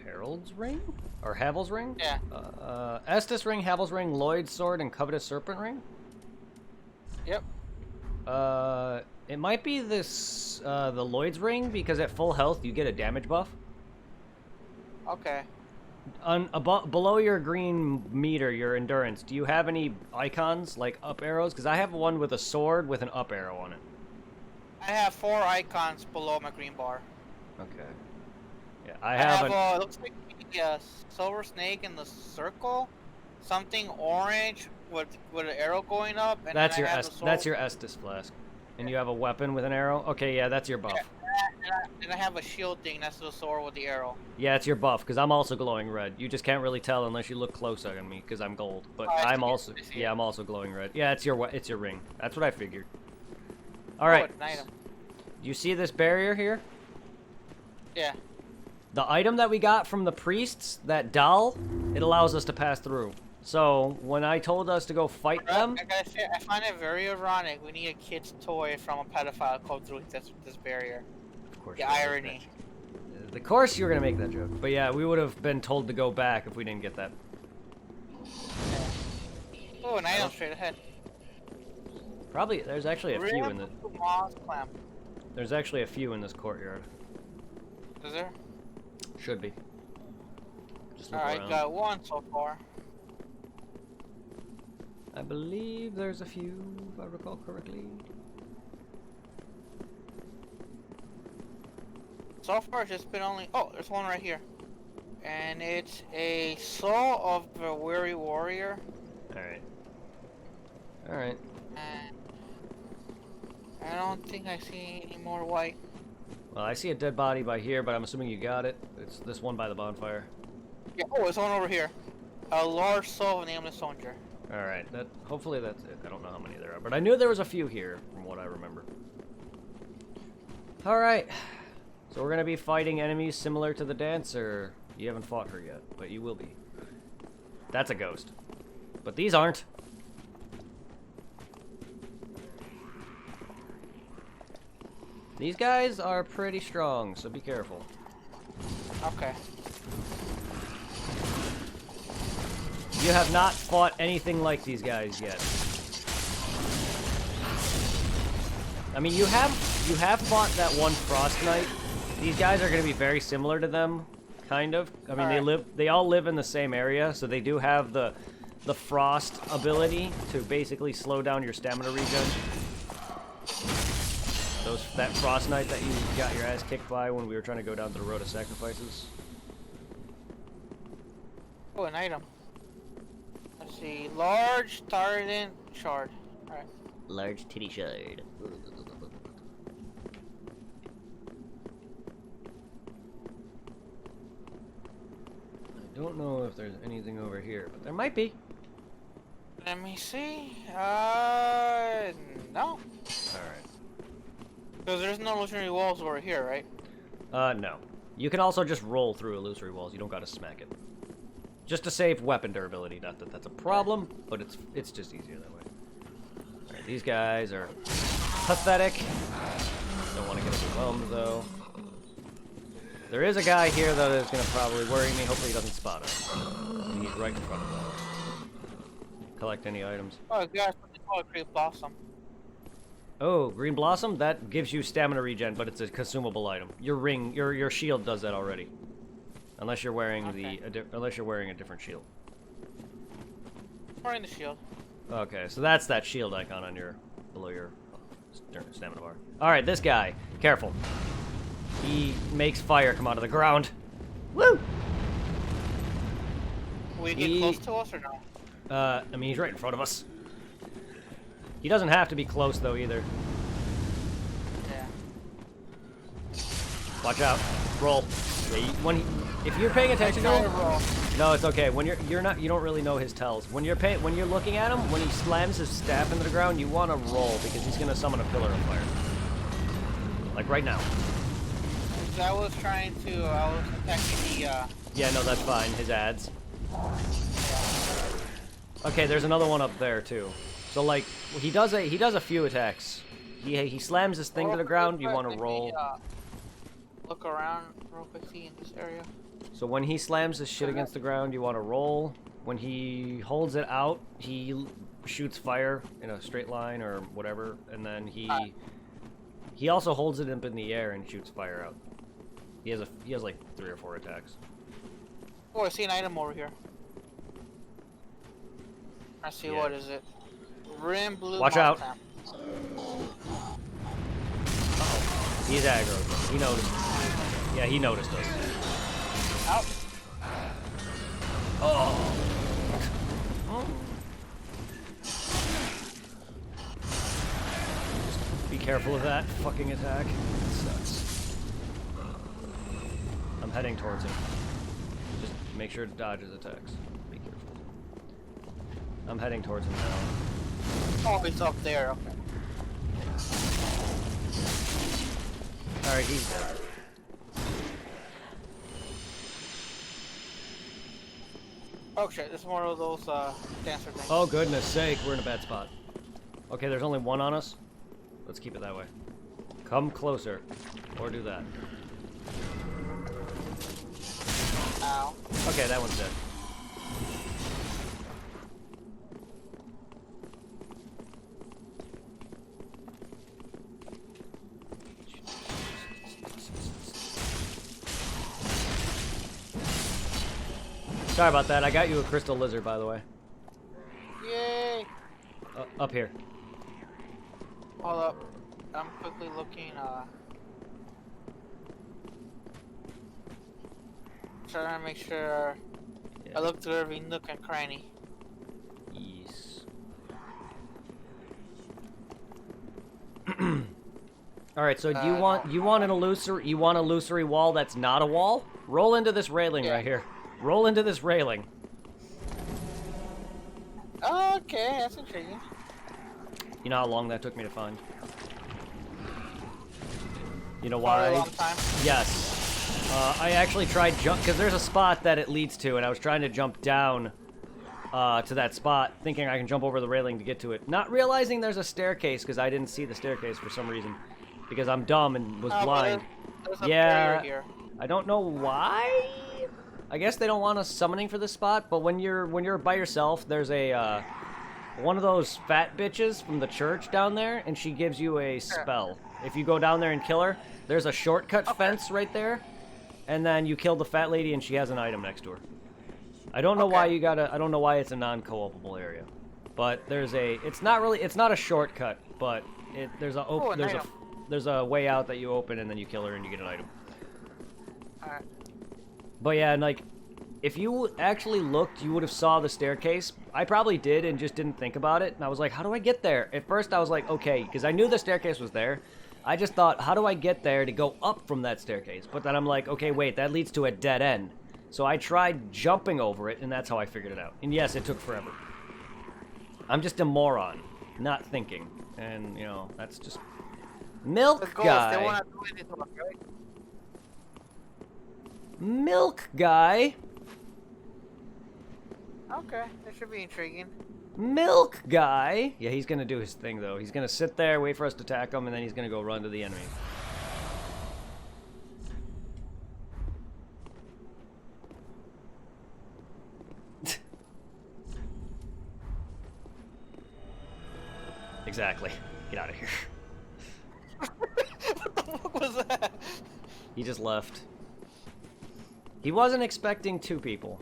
Herald's ring? Or Havel's ring? Yeah. Estus ring, Havel's ring, Lloyd's sword, and Covetous serpent ring? Yep. It might be this, the Lloyd's ring, because at full health you get a damage buff. Okay. Below your green meter, your endurance, do you have any icons, like up arrows? Because I have one with a sword with an up arrow on it. I have 4 icons below my green bar. Okay. Yeah, I have it looks like a silver snake in the circle, something orange with an arrow going up, and that's then your I have the sword. that's your Estus flask. And you have a weapon with an arrow? Okay, yeah, that's your buff. And I have a shield thing next to the sword with the arrow. Yeah, it's your buff, because I'm also glowing red. You just can't really tell unless you look close on me, because I'm gold. But I I'm see it, also, I see yeah, it. I'm also glowing red. Yeah, it's your ring. That's what I figured. All right. Oh, an item. You see this barrier here? Yeah. The item that we got from the priests, that doll, it allows us to pass through. So when I told us to go fight them, I gotta say, I find it very ironic. We need a kid's toy from a pedophile to go through this barrier. of course, The you're gonna make irony. that- of course, you were gonna make that joke. But yeah, we would have been told to go back if we didn't get that. Oh, an item straight ahead. Probably, there's actually a few in the. Moss clamp. There's actually a few in this courtyard. Is there? Should be. Just look Alright, around. got 1 so far. I believe there's a few, if I recall correctly. So far, it's just been only. Oh, there's one right here. And it's a Soul of the Weary Warrior. Alright. Alright. And I don't think I see any more white. Well, I see a dead body by here, but I'm assuming you got it. It's this one by the bonfire. Yeah, oh, there's one over here. A large soul of a nameless soldier. Alright, hopefully that's it. I don't know how many there are, but I knew there was a few here, from what I remember. Alright. So we're gonna be fighting enemies similar to the dancer. You haven't fought her yet, but you will be. That's a ghost. But these aren't. These guys are pretty strong, so be careful. Okay. You have not fought anything like these guys yet. I mean, you have fought that one Frost Knight. These guys are going to be very similar to them, kind of. I mean, they all live in the same area, so they do have the Frost ability to basically slow down your stamina regen. That Frost Knight that you got your ass kicked by when we were trying to go down to the Road of Sacrifices. Oh, an item. Let's see. Large Tardant Shard. Alright. Large titty shard. don't know if there's anything over here, but there might be. Let me see. No. Alright. Because there's no illusionary walls over here, right? No. You can also just roll through illusory walls. You don't gotta smack it. Just to save weapon durability. Not that that's a problem, but it's just easier that way. Alright, these guys are pathetic. Don't want to get overwhelmed, though. There is a guy here that is going to probably worry me. Hopefully he doesn't spot us. And he's right in front of us. Collect any items. Oh, gosh, something called a Creep Blossom. Oh, Green Blossom? That gives you stamina regen, but it's a consumable item. Your ring, your shield does that already. Unless you're wearing unless you're wearing a different shield. Wearing the shield. Okay, so that's that shield icon on your below your stamina bar. All right, this guy, careful. He makes fire come out of the ground. Woo! Will he get close to us or no? I mean, he's right in front of us. He doesn't have to be close though either. Yeah. Watch out. Roll. If you're paying attention to him, no, it's okay. When you don't really know his tells. When you're looking at him, when he slams his staff into the ground, you want to roll because he's gonna summon a pillar of fire. Like right now. I was attacking the, Yeah, no, that's fine. His ads. Okay, there's another one up there too. So like, he does a few attacks. He slams this thing to the ground. You want to roll. Look around real quick, see in this area. So when he slams this shit against the ground, you want to roll. When he holds it out, he shoots fire in a straight line or whatever, and then he also holds it up in the air and shoots fire out. He has like 3 or 4 attacks. Oh, I see an item over here. I see. Yeah. What is it? Rim blue. Watch out. Lamp. He's aggro. He noticed. Yeah, he noticed us. Out. Oh. Just be careful of that fucking attack. It sucks. I'm heading towards him. Just make sure to dodge his attacks. Be careful. I'm heading towards him now. Oh, it's up there. Okay. Alright, he's dead. Oh shit, there's more of those dancer things. Oh goodness sake, we're in a bad spot. Okay, there's only one on us. Let's keep it that way. Come closer. Or do that. Ow. Okay, that one's dead. Sorry about that. I got you a crystal lizard, by the way. Yay! Up here. Hold up. I'm quickly looking, trying to make sure Yeah. I look through every nook and cranny. Yes. All right. So do you want an illusory wall that's not a wall? Roll into this railing right here. Roll into this railing. Okay, that's intriguing. You know how long that took me to find? You know Probably why? a long time. Yes. I actually tried because there's a spot that it leads to, and I was trying to jump down to that spot, thinking I can jump over the railing to get to it, not realizing there's a staircase because I didn't see the staircase for some reason, because I'm dumb and was blind. There's a Yeah. barrier here. I don't know why. I guess they don't want us summoning for this spot, but when you're by yourself, there's a one of those fat bitches from the church down there, and she gives you a spell. If you go down there and kill her, there's a shortcut fence right there, and then you kill the fat lady, and she has an item next to her. I don't know why I don't know why it's a non-co-opable area, but it's not a shortcut, but there's a way out that you open, and then you kill her, and you get an item. Alright. But yeah, and like, if you actually looked, you would have saw the staircase. I probably did and just didn't think about it. And I was like, how do I get there? At first I was like, okay, because I knew the staircase was there. I just thought, how do I get there to go up from that staircase? But then I'm like, okay, wait, that leads to a dead end. So I tried jumping over it, and that's how I figured it out. And yes, it took forever. I'm just a moron, not thinking. And, you know, that's just... Milk The ghost, guy. they won't do anything to us, right? Milk guy. Okay, that should be intriguing. Milk guy. Yeah, he's gonna do his thing, though. He's gonna sit there, wait for us to attack him, and then he's gonna go run to the enemy. Exactly. Get out of here. What the fuck was that? He just left. He wasn't expecting 2 people.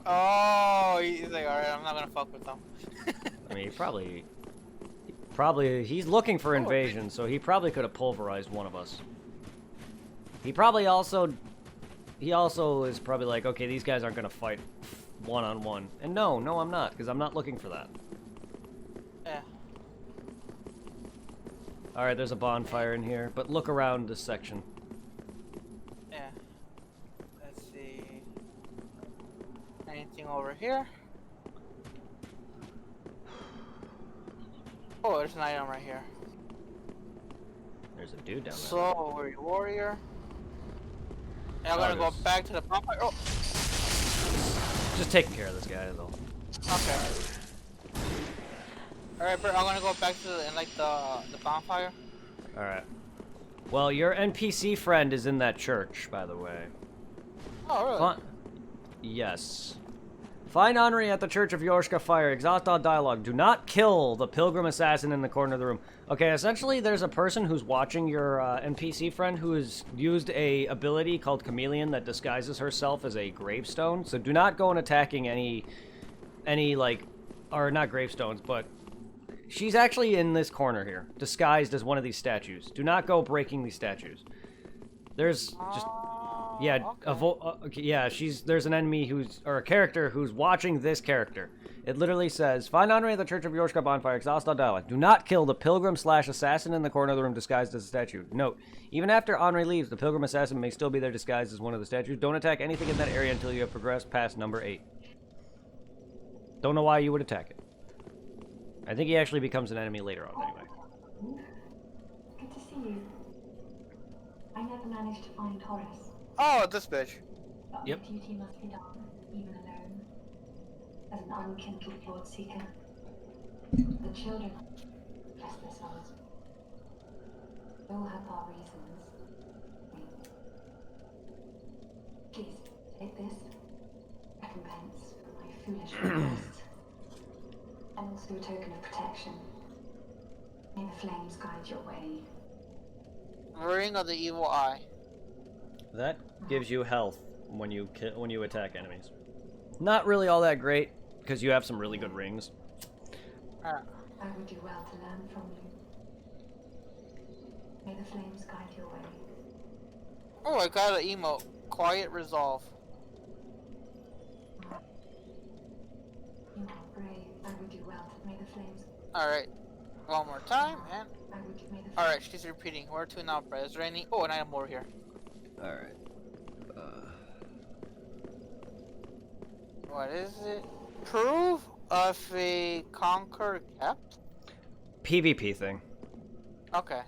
Oh, he's like, alright, I'm not gonna fuck with them. I mean, he's looking for invasion, so he probably could have pulverized one of us. He also is probably like, okay, these guys aren't gonna fight one-on-one. And no, I'm not, because I'm not looking for that. Yeah. Alright, there's a bonfire in here, but look around this section. Yeah. Let's see. Anything over here? Oh, there's an item right here. There's a dude down there. So, warrior. And I'm gonna go back to the bonfire. Oh, Just taking care of this guy, though. okay. Alright, Bert, I'm gonna go back to the bonfire. Alright. Well, your NPC friend is in that church, by the way. Oh, really? Yes. Find Henri at the Church of Yorshka Fire. Exhaust all dialogue. Do not kill the pilgrim assassin in the corner of the room. Okay, essentially, there's a person who's watching your NPC friend who has used a ability called Chameleon that disguises herself as a gravestone. So do not go and attacking any like, or not gravestones, but she's actually in this corner here, disguised as one of these statues. Do not go breaking these statues. There's just... Yeah, okay. there's an enemy or a character who's watching this character. It literally says, find Henri at the Church of Yorshka Bonfire, exhaust all dialogue. Do not kill the pilgrim/assassin in the corner of the room disguised as a statue. Note, even after Henri leaves, the pilgrim assassin may still be there disguised as one of the statues. Don't attack anything in that area until you have progressed past number 8. Don't know why you would attack it. I think he actually becomes an enemy later on, anyway. Good to see you. I never managed to find Horace. Oh, this bitch. But Yep. my duty must be done, even alone. As an unkindled Lord Seeker. The children, bless their souls, they all have our reasons. Please, take this. Recompense for my foolish request. And also a token of protection. May the flames guide your way. Ring of the Evil Eye. That gives you health when you attack enemies. Not really all that great, because you have some really good rings. I would do well to learn from you. May the flames guide your way. Oh, I got an emote. Quiet Resolve. You are brave. I would do well to may the flames. Alright. One more time, and... I would may the Alright, she's repeating. Where to now, Brett? Is there any... Oh, an item over here. Alright. What is it? Proof of a conquer kept? PvP thing. Okay.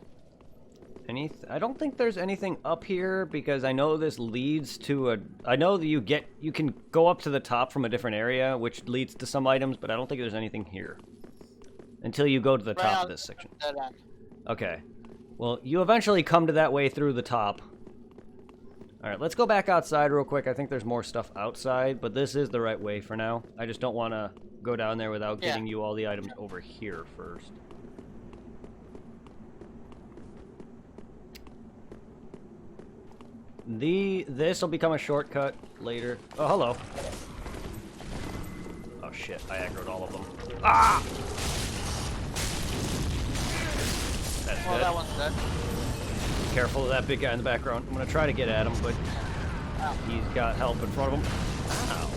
I don't think there's anything up here because I know this leads to a... I know that you can go up to the top from a different area, which leads to some items, but I don't think there's anything here. Until you go to the top of this section. Dead end. Okay. Well, you eventually come to that way through the top. Alright, let's go back outside real quick. I think there's more stuff outside, but this is the right way for now. I just don't want to go down there without getting you all the items over here first. This will become a shortcut later. Oh, hello. Oh shit, I aggroed all of them. Ah! That's Well, dead. that one's dead. Careful of that big guy in the background. I'm gonna try to get at him, but he's got help in front of him. Ow.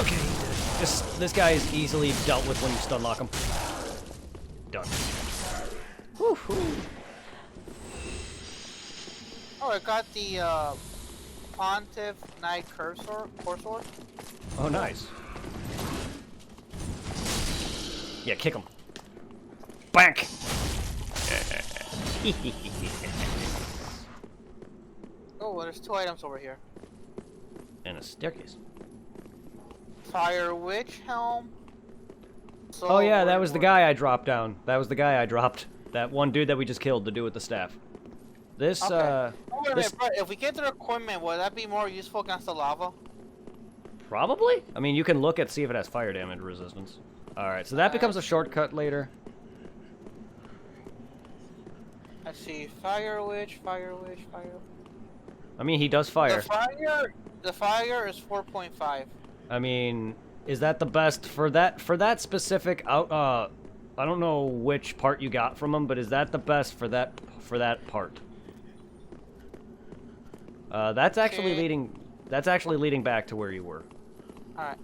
Okay, this guy is easily dealt with when you stun lock him. Done. Whew. Whew. Oh, I got the Pontiff Knight Cursor. Oh, nice. Yeah, kick him. Bank! Oh, well, there's 2 items over here. And a staircase. Fire Witch Helm. Oh yeah, that was the guy I dropped down. That was the guy I dropped. That one dude that we just killed, the dude with the staff. This, Okay. Oh, wait a this... minute, bro. If we get the equipment, would that be more useful against the lava? Probably? I mean, you can look at, see if it has fire damage resistance. Alright, so that becomes a shortcut later. Let's see. Fire Witch. I mean, he does fire. The fire is 4.5. I mean, is that the best for that specific I don't know which part you got from him, but is that the best for that part? That's actually leading back to where you were. Alright.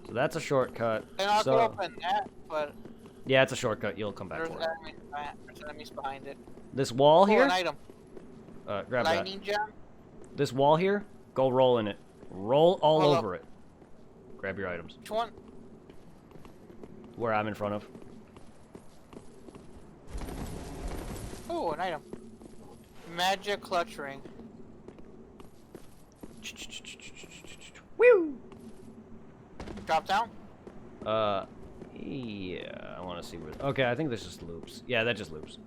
So that's a shortcut. And I'll so, go up in that, but yeah, it's a shortcut. You'll come back there's for it. enemies behind it. This wall Oh, here? an item. Grab Lightning gem. this wall here. Go roll in it. Roll all Hold over it. Grab your items. Which one? Where I'm in front of. Oh, an item. Magic clutch ring. Woo! Drop down. Yeah, I want to see where. Okay, I think this just loops. Yeah, that just loops.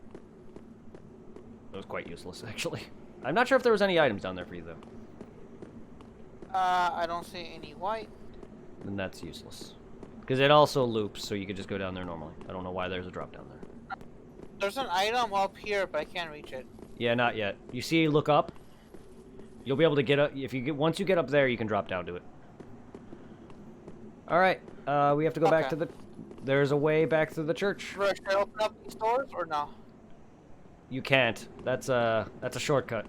That was quite useless, actually. I'm not sure if there was any items down there for you though. I don't see any white. Then that's useless. Because it also loops, so you could just go down there normally. I don't know why there's a drop down there. There's an item up here, but I can't reach it. Yeah, not yet. You see, look up. You'll be able to get up. Once you get up there, you can drop down to it. All right. We have to go back to the. There's a way back to the church. Should I open up these doors or no? You can't. That's a shortcut.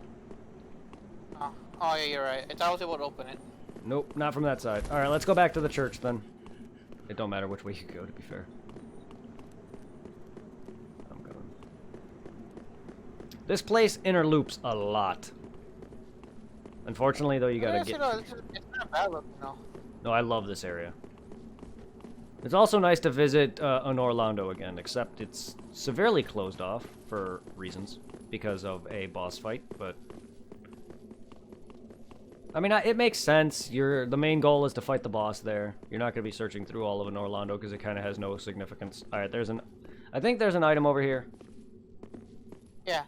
Oh yeah, you're right. I thought I was able to open it. Nope, not from that side. All right, let's go back to the church then. It don't matter which way you go, to be fair. I'm going. This place interloops a lot. Unfortunately, though, you gotta get. It's not bad looking, no. No, I love this area. It's also nice to visit an Orlando again, except it's severely closed off for reasons because of a boss fight. But I mean, it makes sense. The main goal is to fight the boss there. You're not gonna be searching through all of an Orlando because it kind of has no significance. All right, I think there's an item over here. Yeah.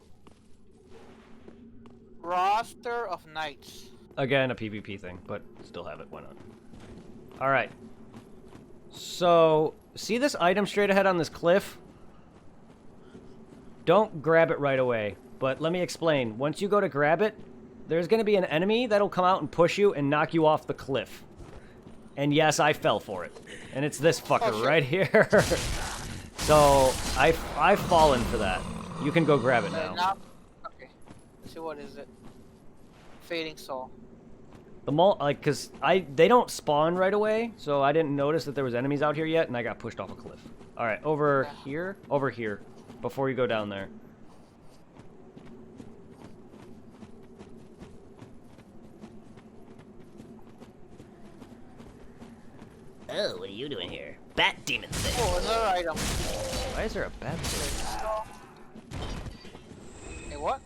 Roster of Knights. Again, a PvP thing, but still have it. Why not? All right. So, see this item straight ahead on this cliff? Don't grab it right away, but let me explain. Once you go to grab it, there's going to be an enemy that'll come out and push you and knock you off the cliff. And yes, I fell for it. And it's this fucker right here. So, I've fallen for that. You can go grab it now. Okay. Let's see, what is it? Fading Soul. Cause they don't spawn right away, so I didn't notice that there was enemies out here yet, and I got pushed off a cliff. All right, over here, before you go down there. Oh, what are you doing here? Bat demon thing. Oh, another item. Why is there a bat thing? Hey, what?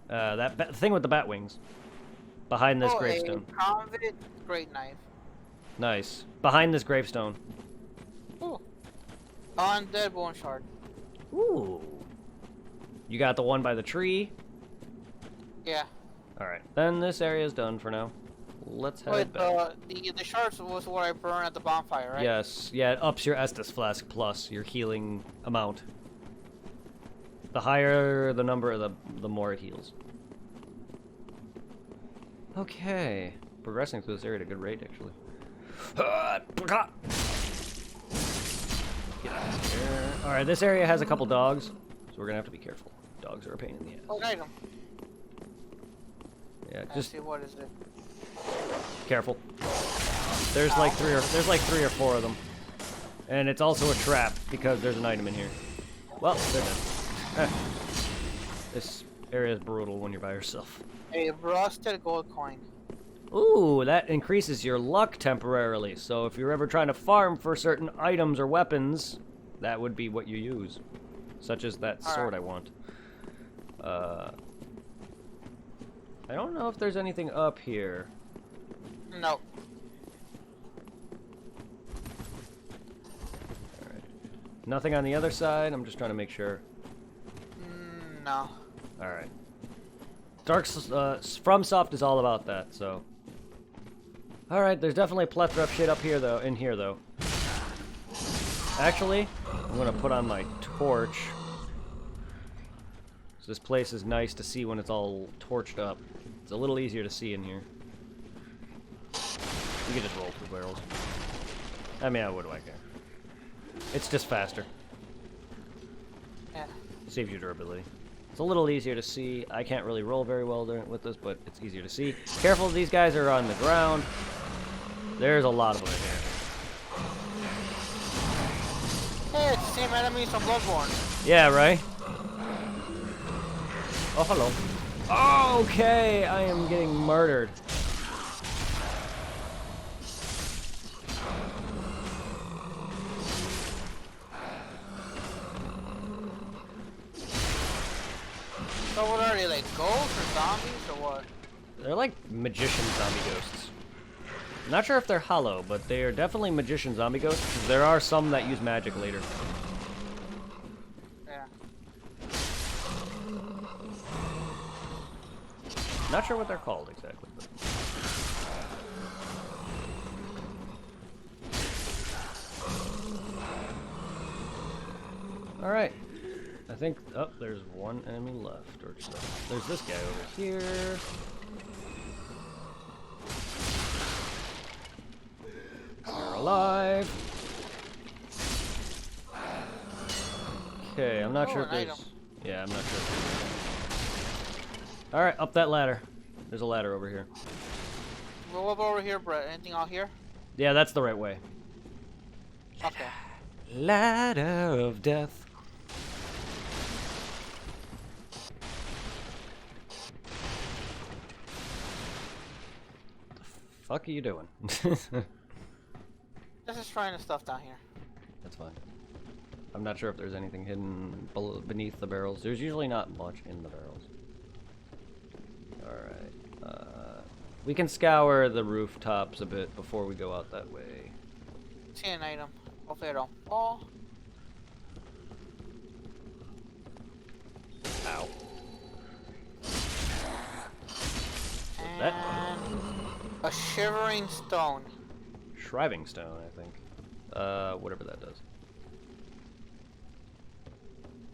That thing with the bat wings. Behind this gravestone. A convict great knife. Nice. Behind this gravestone. Ooh. Undead bone shard. Ooh. You got the one by the tree. Yeah. Alright. Then this area is done for now. Let's head back. The shards was what I burned at the bonfire, right? Yes. Yeah, it ups your Estus Flask plus your healing amount. The higher the number, the more it heals. Okay. Progressing through this area at a good rate, actually. Get out of here. Alright, this area has a couple dogs, so we're gonna have to be careful. Dogs are a pain in the ass. Oh, an item. Yeah, Let's just see, what is it? careful. There's like three or four of them. And it's also a trap because there's an item in here. Well, they're dead. This area is brutal when you're by yourself. A rusted gold coin. Ooh, that increases your luck temporarily. So if you're ever trying to farm for certain items or weapons, that would be what you use. Such as that sword I want. I don't know if there's anything up here. No. Alright. Nothing on the other side? I'm just trying to make sure. No. Alright. FromSoft is all about that, so. Alright, there's definitely a plethora of shit up here, though. In here, though. Actually, I'm gonna put on my torch. So this place is nice to see when it's all torched up. It's a little easier to see in here. You can just roll through barrels. I mean, what do I care? It's just faster. Yeah. Saves your durability. It's a little easier to see. I can't really roll very well with this, but it's easier to see. Careful, these guys are on the ground. There's a lot of them in here. Hey, it's the same enemies from Bloodborne. Yeah, right? Oh, hello. Okay, I am getting murdered. So what are they, like ghosts or zombies or what? They're like magician zombie ghosts. I'm not sure if they're hollow, but they are definitely magician zombie ghosts. 'Cause there are some that use magic later. Yeah. Not sure what they're called exactly. But... All right. I think. Oh, there's one enemy left, or just there's this guy over here. You're alive. Okay, I'm not sure if there's. Yeah, I'm not sure. All right, up that ladder. There's a ladder over here. Well, what about over here, Brett? Anything out here? Yeah, that's the right way. Okay. Ladder of death. The fuck are you doing? Just trying the stuff down here. That's fine. I'm not sure if there's anything hidden beneath the barrels. There's usually not much in the barrels. Alright. We can scour the rooftops a bit before we go out that way. See an item. Hopefully I don't fall. Ow. And that? a shivering stone. Shriving stone, I think. Whatever that does.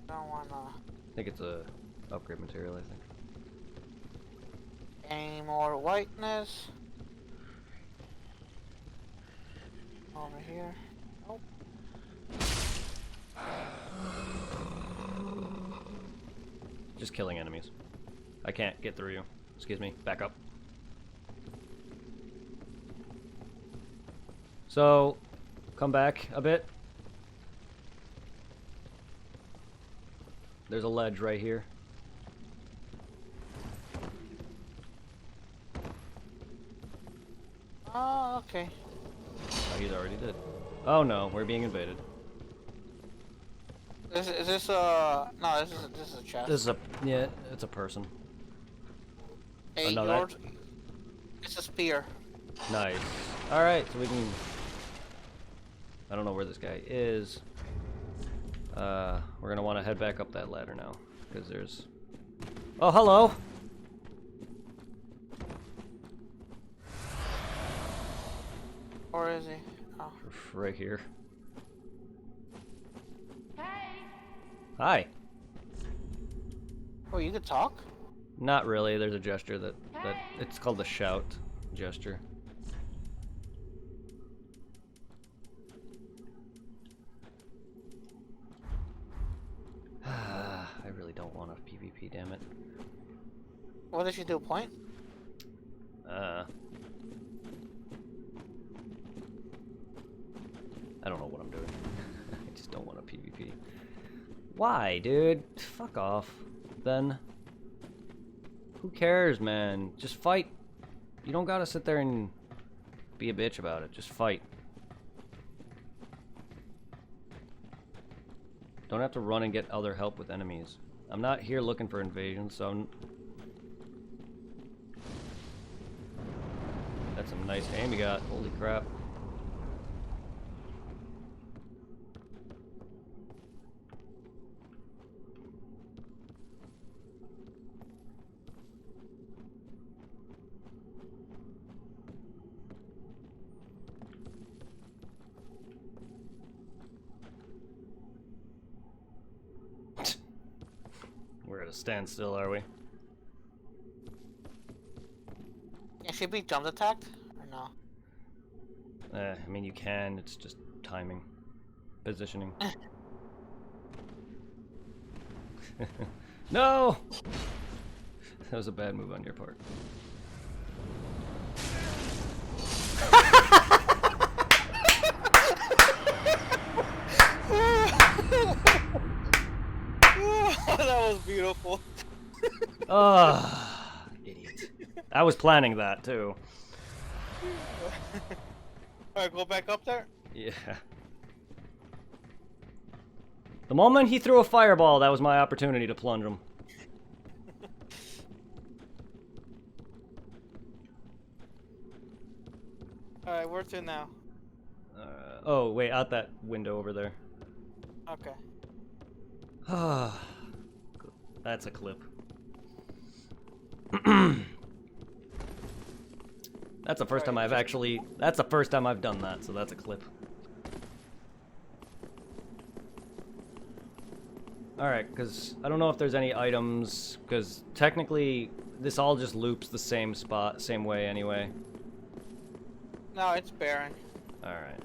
Don't wanna. I think it's a upgrade material, I think. Any more whiteness? Over here. Nope. Just killing enemies. I can't get through you. Excuse me. Back up. So, come back a bit. There's a ledge right here. Oh, okay. Oh, he's already dead. Oh no, we're being invaded. Is this no, this is a chest. This is a, yeah, it's a person. Hey, oh, no, yours. It's a spear. Nice. Alright, so we can... I don't know where this guy is. We're gonna want to head back up that ladder now. Because there's... Oh, hello! Or is he? Oh. Right here. Hi! Oh, you could talk? Not really, there's a gesture that it's called the shout gesture. I really don't want a PvP, damn it. What did you do? Point? I don't know what I'm doing. I just don't want a PvP. Why, dude? Fuck off. Then. Who cares, man? Just fight. You don't gotta sit there and be a bitch about it. Just fight. Don't have to run and get other help with enemies. I'm not here looking for invasion, so that's some nice aim you got. Holy crap. We're at a standstill, are we? Can she be jump attacked? Or no? I mean, you can. It's just timing. Positioning. No! That was a bad move on your part. That was beautiful. Idiot. I was planning that, too. Alright, go back up there. Yeah. The moment he threw a fireball, that was my opportunity to plunge him. Alright, where to now? Oh, wait, out that window over there. Okay. That's a clip. That's the first time I've actually... That's the first time I've done that, so that's a clip. Alright, because I don't know if there's any items, because technically this all just loops the same spot, same way anyway. No, it's barren. Alright.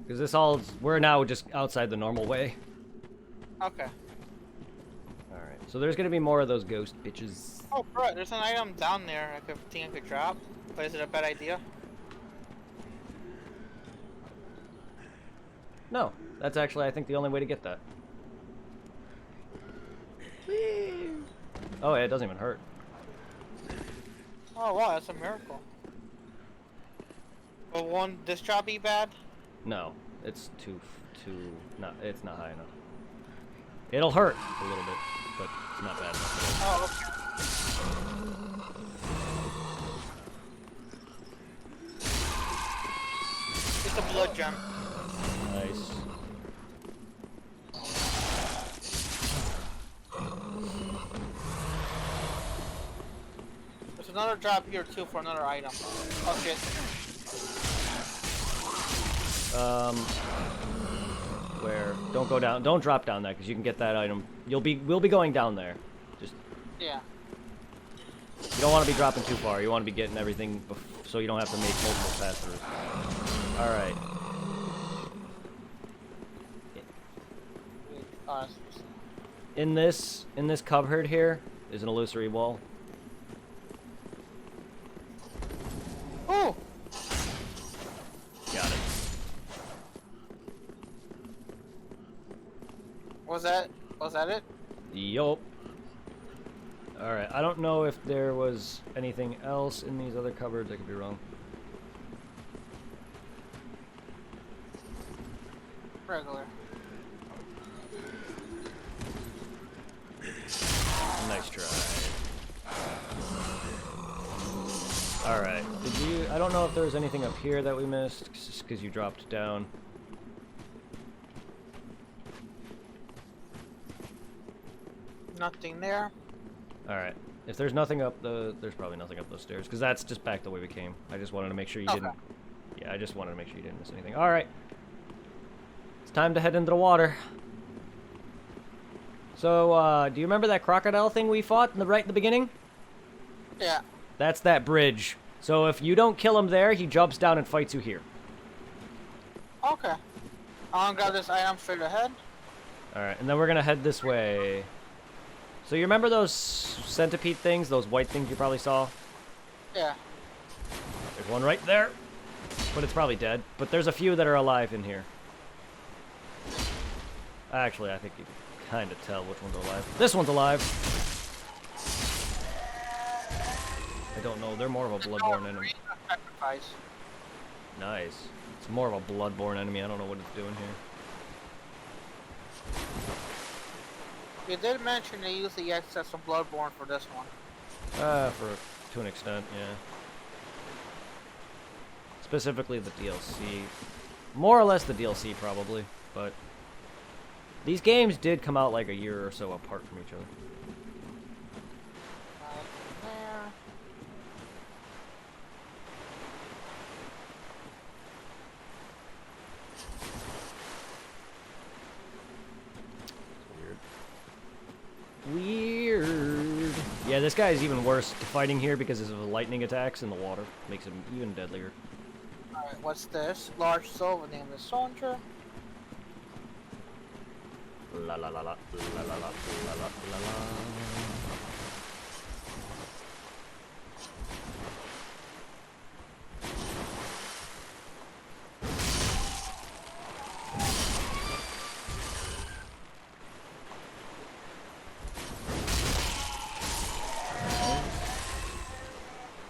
Because this all... We're now just outside the normal way. Okay. Alright, so there's gonna be more of those ghost bitches. Oh, bro, there's an item down there I think I could drop. But is it a bad idea? No, that's actually, I think, the only way to get that. Oh, yeah, it doesn't even hurt. Oh, wow, that's a miracle. But won't this job be bad? No, it's it's not high enough. It'll hurt a little bit, but it's not bad enough. Oh, okay. It's a blood gem. Nice. There's another drop here too for another item. Oh shit. Where? Don't go down. Don't drop down there, because you can get that item. We'll be going down there. Just. Yeah. You don't want to be dropping too far. You want to be getting everything so you don't have to make multiple pass-throughs. All right. In this cupboard here is an illusory wall. Oh. Got it. Was that it? Yup. Alright, I don't know if there was anything else in these other cupboards. I could be wrong. Regular. Nice try. Alright, I don't know if there was anything up here that we missed, just because you dropped down. Nothing there. Alright, if there's nothing up there's probably nothing up those stairs, because that's just back the way we came. I just wanted to make sure you didn't... Yeah, I just wanted to make sure you didn't miss anything. Alright. It's time to head into the water. So, do you remember that crocodile thing we fought right in the beginning? Yeah. That's that bridge. So if you don't kill him there, he jumps down and fights you here. Okay. I'm gonna grab this item straight ahead. Alright, and then we're gonna head this way. So you remember those centipede things? Those white things you probably saw? Yeah. There's one right there. But it's probably dead. But there's a few that are alive in here. Actually, I think you can kind of tell which one's alive. This one's alive. don't know. They're more of a bloodborne enemy. Sacrifice. Nice. It's more of a bloodborne enemy. I don't know what it's doing here. You did mention they use the excess of Bloodborne for this one. To an extent, yeah. Specifically the DLC. More or less the DLC, probably, but these games did come out like a year or so apart from each other. There. Weird. Yeah, this guy is even worse fighting here because of the lightning attacks in the water. Makes him even deadlier. Alright, what's this? Large silver nameless soldier. La la la la la la la la la la la.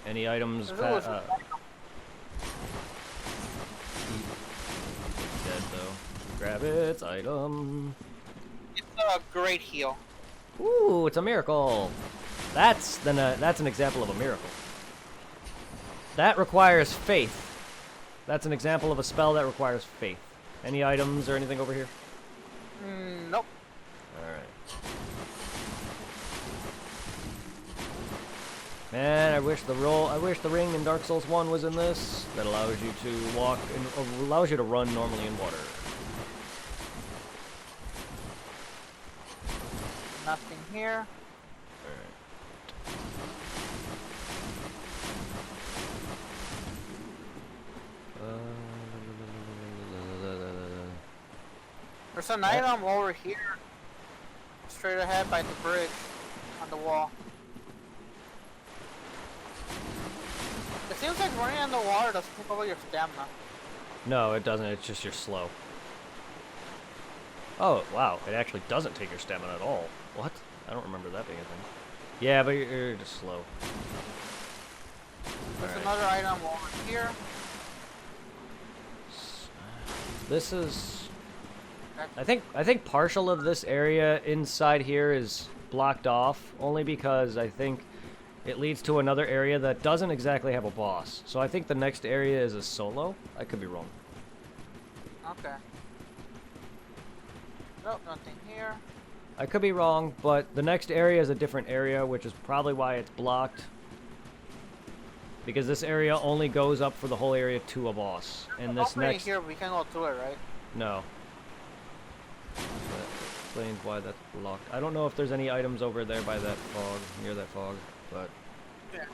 Any items? Dead though. Grab its item. It's a great heal. Ooh, it's a miracle. That's an example of a miracle. That requires faith. That's an example of a spell that requires faith. Any items or anything over here? Nope. Alright. Man, I wish the ring in Dark Souls 1 was in this. That allows you to walk and allows you to run normally in water. Nothing here. There's an item over here. Straight ahead by the bridge. On the wall. It seems like running on the water doesn't take over your stamina. No, it doesn't. It's just you're slow. Oh, wow. It actually doesn't take your stamina at all. What? I don't remember that being a thing. Yeah, but you're just slow. There's another item over here. This is... I think partial of this area inside here is blocked off, only because I think it leads to another area that doesn't exactly have a boss. So I think the next area is a solo. I could be wrong. Okay. Nope, nothing here. I could be wrong, but the next area is a different area, which is probably why it's blocked. Because this area only goes up for the whole area to a boss. And this next... here, we can go through it, right? No. That explains why that's blocked. I don't know if there's any items over there by that fog, near that fog, but... Yeah.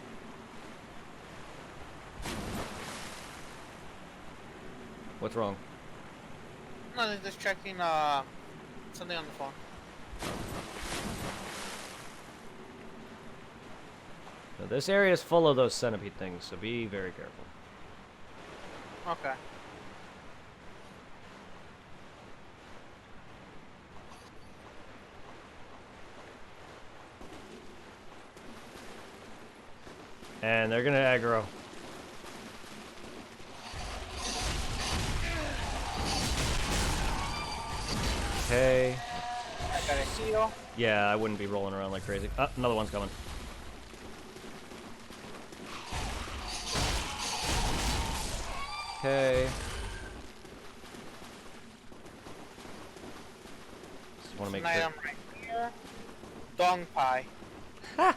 What's wrong? No, just checking something on the phone. So this area is full of those centipede things, so be very careful. Okay. And they're gonna aggro. Okay. I got a heal. Yeah, I wouldn't be rolling around like crazy. Ah, another one's coming. Okay. Just want to make sure. Item right here. Dong pie. Ha!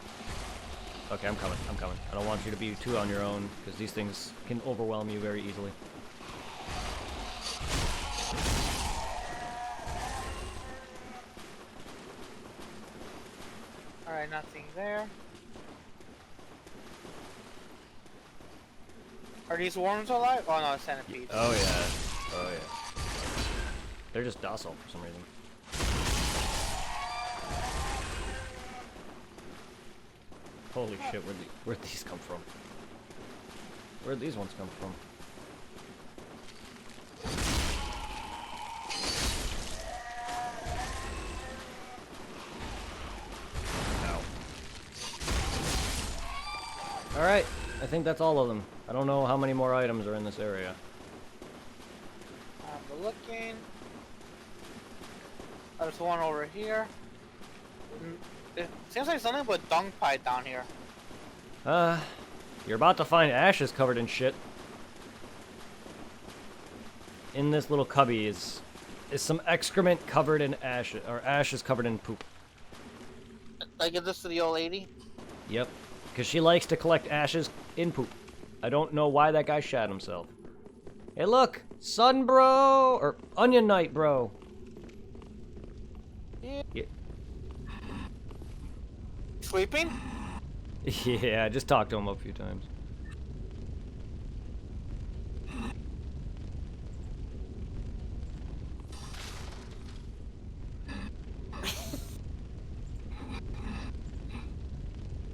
Okay, I'm coming. I'm coming. I don't want you to be too on your own, because these things can overwhelm you very easily. Alright, nothing there. Are these worms alive? Oh no, centipedes. Oh yeah. Oh yeah. They're just docile for some reason. Holy shit, where'd these come from? Where'd these ones come from? Alright. I think that's all of them. I don't know how many more items are in this area. I'm looking. There's one over here. It seems like something with dung pie down here. You're about to find ashes covered in shit. In this little cubby is some excrement covered in ashes, or ashes covered in poop. I give this to the old lady. Yep, because she likes to collect ashes in poop. I don't know why that guy shot himself. Hey, look, sun bro or onion knight bro. Yeah. Sleeping? Yeah, I just talked to him a few times.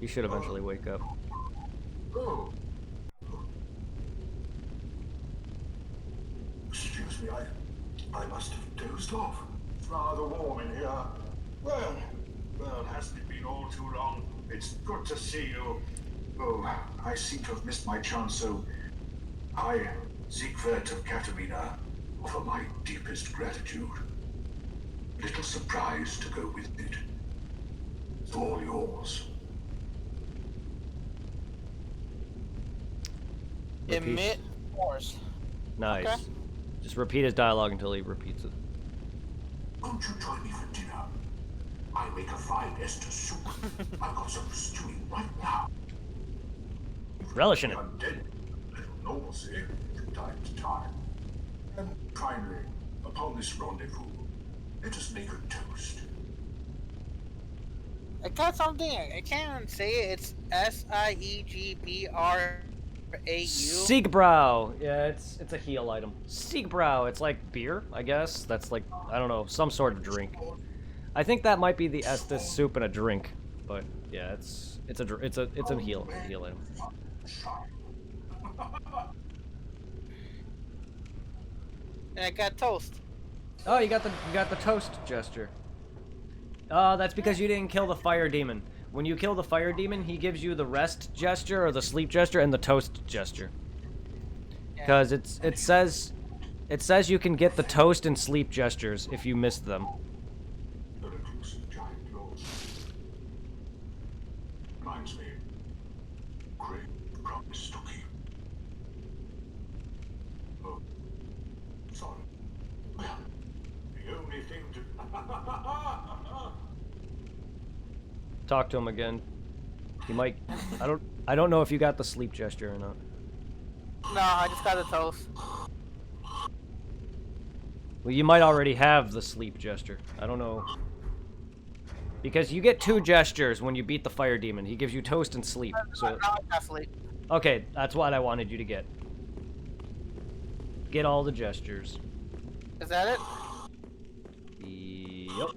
You should eventually wake up. Oh. Excuse me, I must have dozed off. It's rather warm in here. Well, hasn't it been all too long? It's good to see you. Oh, I seem to have missed my chance, so I, Siegfried of Katarina, offer my deepest gratitude. A little surprise to go with it. It's all yours. Emit force. Nice. Okay. Just repeat his dialogue until he repeats it. Won't you join me for dinner? I make a fine Esther soup. I've got some stewing right now. Relish in it. I'm dead. Little normalcy from time to time. And finally, upon this rendezvous, let us make a toast. I got something. I can't say it. It's Siegbr. Siegbrow. Yeah, it's a heal item. Siegbrow. It's like beer, I guess. That's like, I don't know, some sort of drink. I think that might be the Estes soup and a drink, but yeah, it's a heal item. And I got toast. Oh, you got the toast gesture. That's because you didn't kill the fire demon. When you kill the fire demon, he gives you the rest gesture or the sleep gesture and the toast gesture. Because it says you can get the toast and sleep gestures if you missed them. Reminds me, great promise to keep. Oh, sorry. Well, the only thing to... Talk to him again. He might. I don't know if you got the sleep gesture or not. No, I just got the toast. Well, you might already have the sleep gesture. I don't know. Because you get 2 gestures when you beat the fire demon. He gives you toast and sleep. So Now I got sleep. okay, that's what I wanted you to get. Get all the gestures. Is that it? Yep.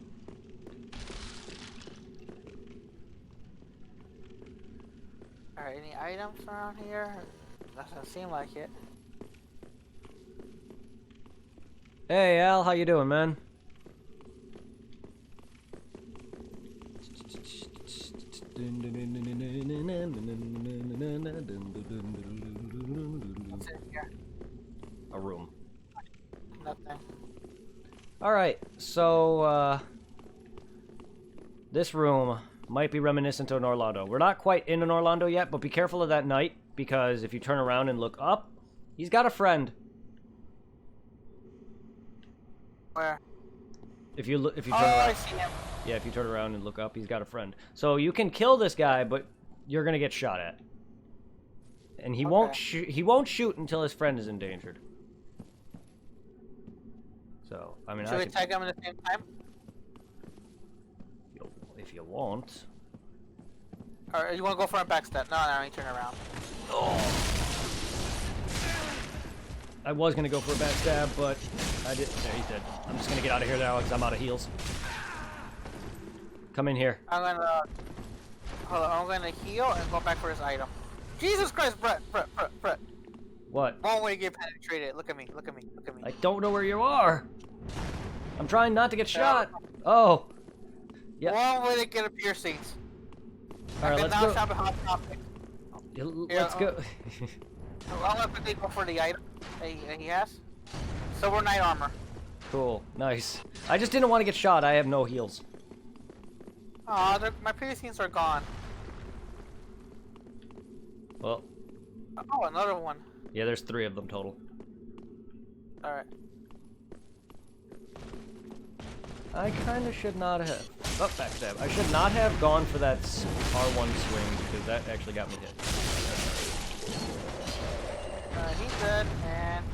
Alright, any items around here? Doesn't seem like it. Hey Al, how you doing, man? What's in here? A room. Nothing. Alright, so, this room might be reminiscent of Orlando. We're not quite in an Orlando yet, but be careful of that knight, because if you turn around and look up, he's got a friend. Where? If you turn Oh, around, I see him. yeah, if you turn around and look up, he's got a friend. So you can kill this guy, but you're gonna get shot at, and he won't shoot until his friend is endangered. So I mean, Should we tag him at the same time? if you want. Or you want to go for a backstep? No, you turn around. I was gonna go for a backstab, but I didn't. There, he's dead. I'm just gonna get out of here now because I'm out of heals. Come in here. I'm gonna... Hold on, I'm gonna heal and go back for his item. Jesus Christ, Brett! What? One way to get penetrated. Look at me. I don't know where you are. I'm trying not to get shot. Oh. Yeah. One way to get a piercings. All right, let's now go. shop at Hot Topic. Let's go. I'm gonna quickly go for the item he has. Silver Knight armor. Cool. Nice. I just didn't want to get shot. I have no heals. Aw, my previous scenes are gone. Well, Oh, another one. yeah, there's 3 of them total. Alright. I kind of should not have. Oh, backstab. I should not have gone for that R1 swing because that actually got me hit. He's dead, and...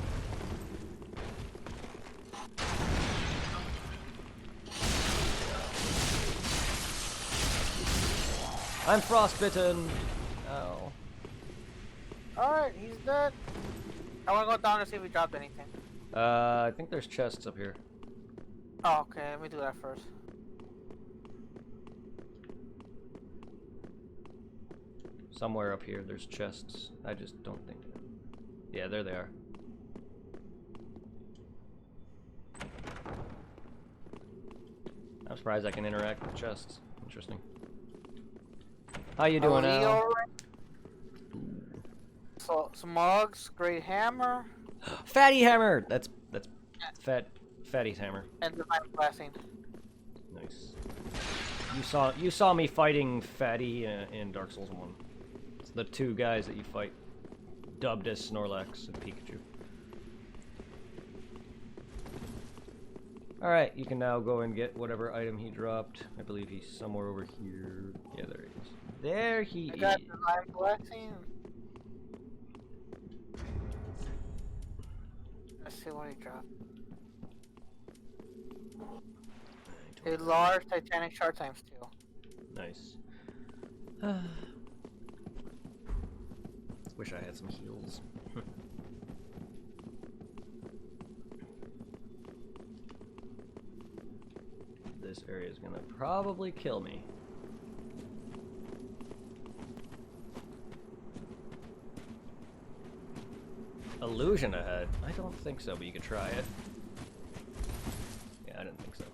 I'm frostbitten. Oh. Alright, he's dead. I wanna go down to see if we dropped anything. I think there's chests up here. Oh, okay, let me do that first. Somewhere up here there's chests. I just don't think. Yeah, there they are. I'm surprised I can interact with chests. Interesting. How you doing, Al? So, some mugs, great hammer, Fatty hammer. That's fatty's hammer. and divine blessing. Nice. You saw me fighting Fatty in Dark Souls 1. It's the 2 guys that you fight, dubbed as Snorlax and Pikachu. All right, you can now go and get whatever item he dropped. I believe he's somewhere over here. Yeah, there he is. There he I got is. divine blessing. Let's see what he dropped. A large titanic shard times 2. Nice. Wish I had some heals. This area is gonna probably kill me. Illusion ahead? I don't think so, but you could try it. Yeah, I didn't think so.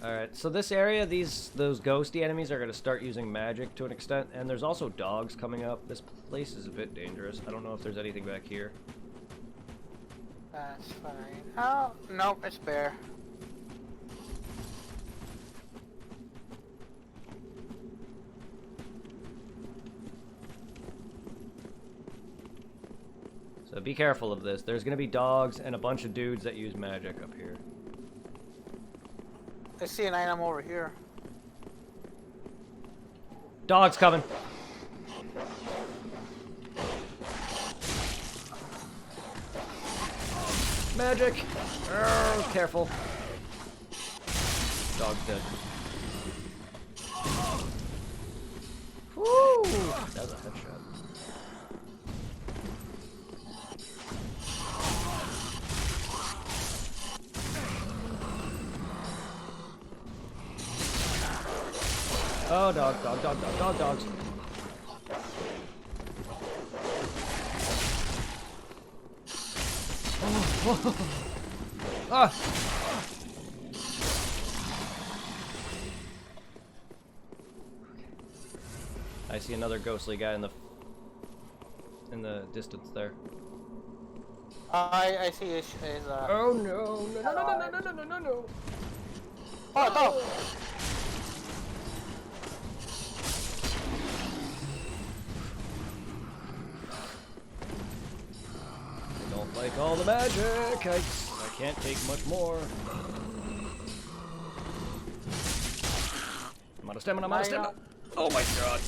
Alright, so this area, those ghosty enemies are gonna start using magic to an extent, and there's also dogs coming up. This place is a bit dangerous. I don't know if there's anything back here. That's fine. Oh, nope, it's bare. So be careful of this. There's gonna be dogs and a bunch of dudes that use magic up here. I see an item over here. Dogs coming. Magic. Oh, careful. Dog's dead. Woo! That was a headshot. Oh, dogs. Oh. Ah! I see another ghostly guy in the distance there. I see his Oh no. Oh! I don't like all the magic. I can't take much more. I'm out of stamina. Oh my god.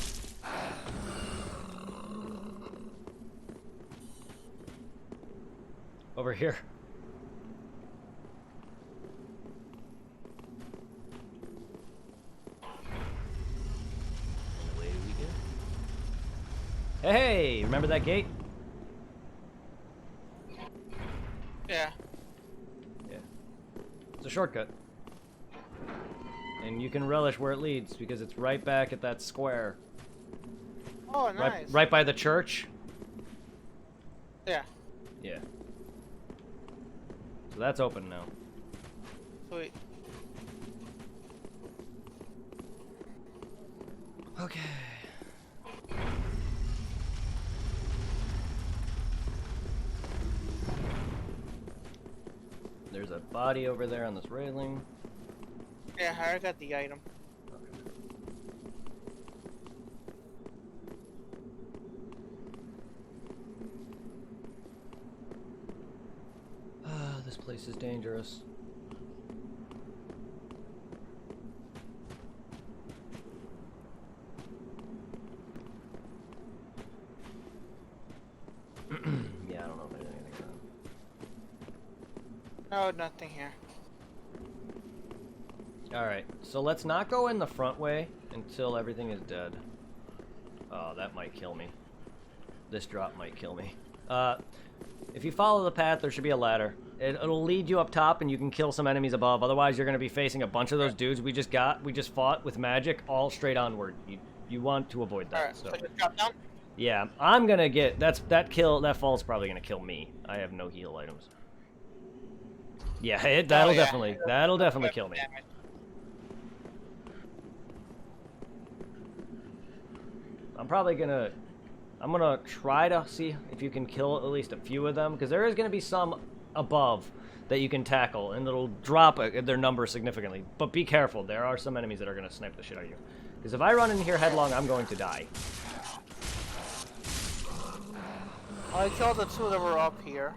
Over here. Away we go. Hey, remember that gate? Yeah. Yeah. It's a shortcut. And you can relish where it leads because it's right back at that square. Oh, nice. Right by the church. Yeah. Yeah. So that's open now. Sweet. Okay. body over there on this railing. Yeah, I already got the item. This place is dangerous. Yeah, I don't know if there's anything around. No, nothing here. Alright, so let's not go in the front way until everything is dead. Oh, that might kill me. This drop might kill me. If you follow the path, there should be a ladder. It'll lead you up top, and you can kill some enemies above. Otherwise, you're going to be facing a bunch of those dudes we just fought with magic, all straight onward. You want to avoid that. Alright, so just drop down? Yeah, I'm gonna get that fall's probably gonna kill me. I have no heal items. Yeah, that'll definitely kill me. I'm gonna try to see if you can kill at least a few of them, because there is gonna be some above that you can tackle, and it'll drop their number significantly. But be careful, there are some enemies that are gonna snipe the shit out of you. Because if I run in here headlong, I'm going to die. I killed the two that were up here.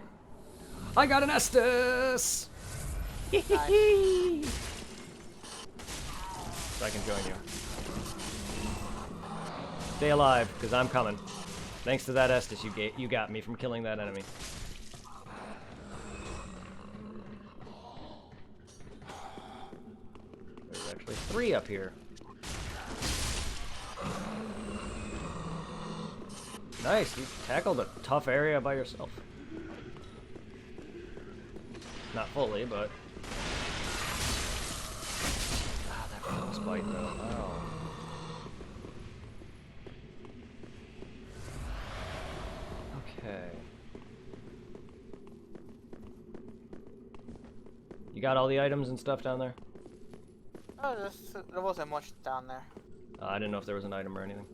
I got an Estus! Nice. So I can join you. Stay alive, because I'm coming. Thanks to that Estus you got me from killing that enemy. There's actually 3 up here. Nice, you tackled a tough area by yourself. Not fully, but... Ah, that frostbite though, wow. Okay. You got all the items and stuff down there? Oh, there wasn't much down there. I didn't know if there was an item or anything.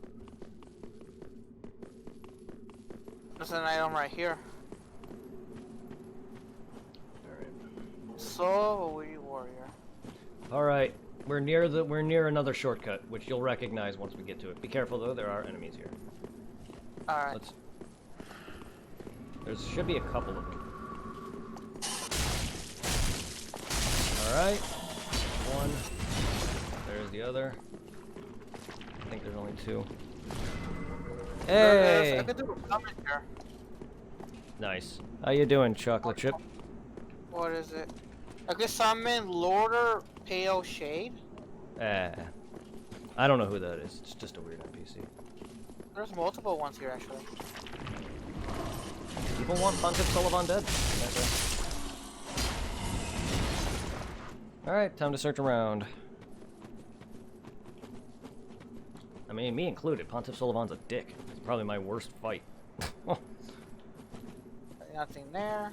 There's an item right here. Alright. So, we warrior. Alright. We're near another shortcut, which you'll recognize once we get to it. Be careful though, there are enemies here. Alright. There should be a couple of them. Alright. One. There's the other. I think there's only 2. Hey! I could do a comment here. Nice. How you doing, chocolate chip? What is it? I could summon Lorder Pale Shade. I don't know who that is. It's just a weird NPC. There's multiple ones here, actually. People want Pontiff Sullivan dead. Alright, time to search around. I mean, me included. Pontiff Sullivan's a dick. It's probably my worst fight. Nothing there.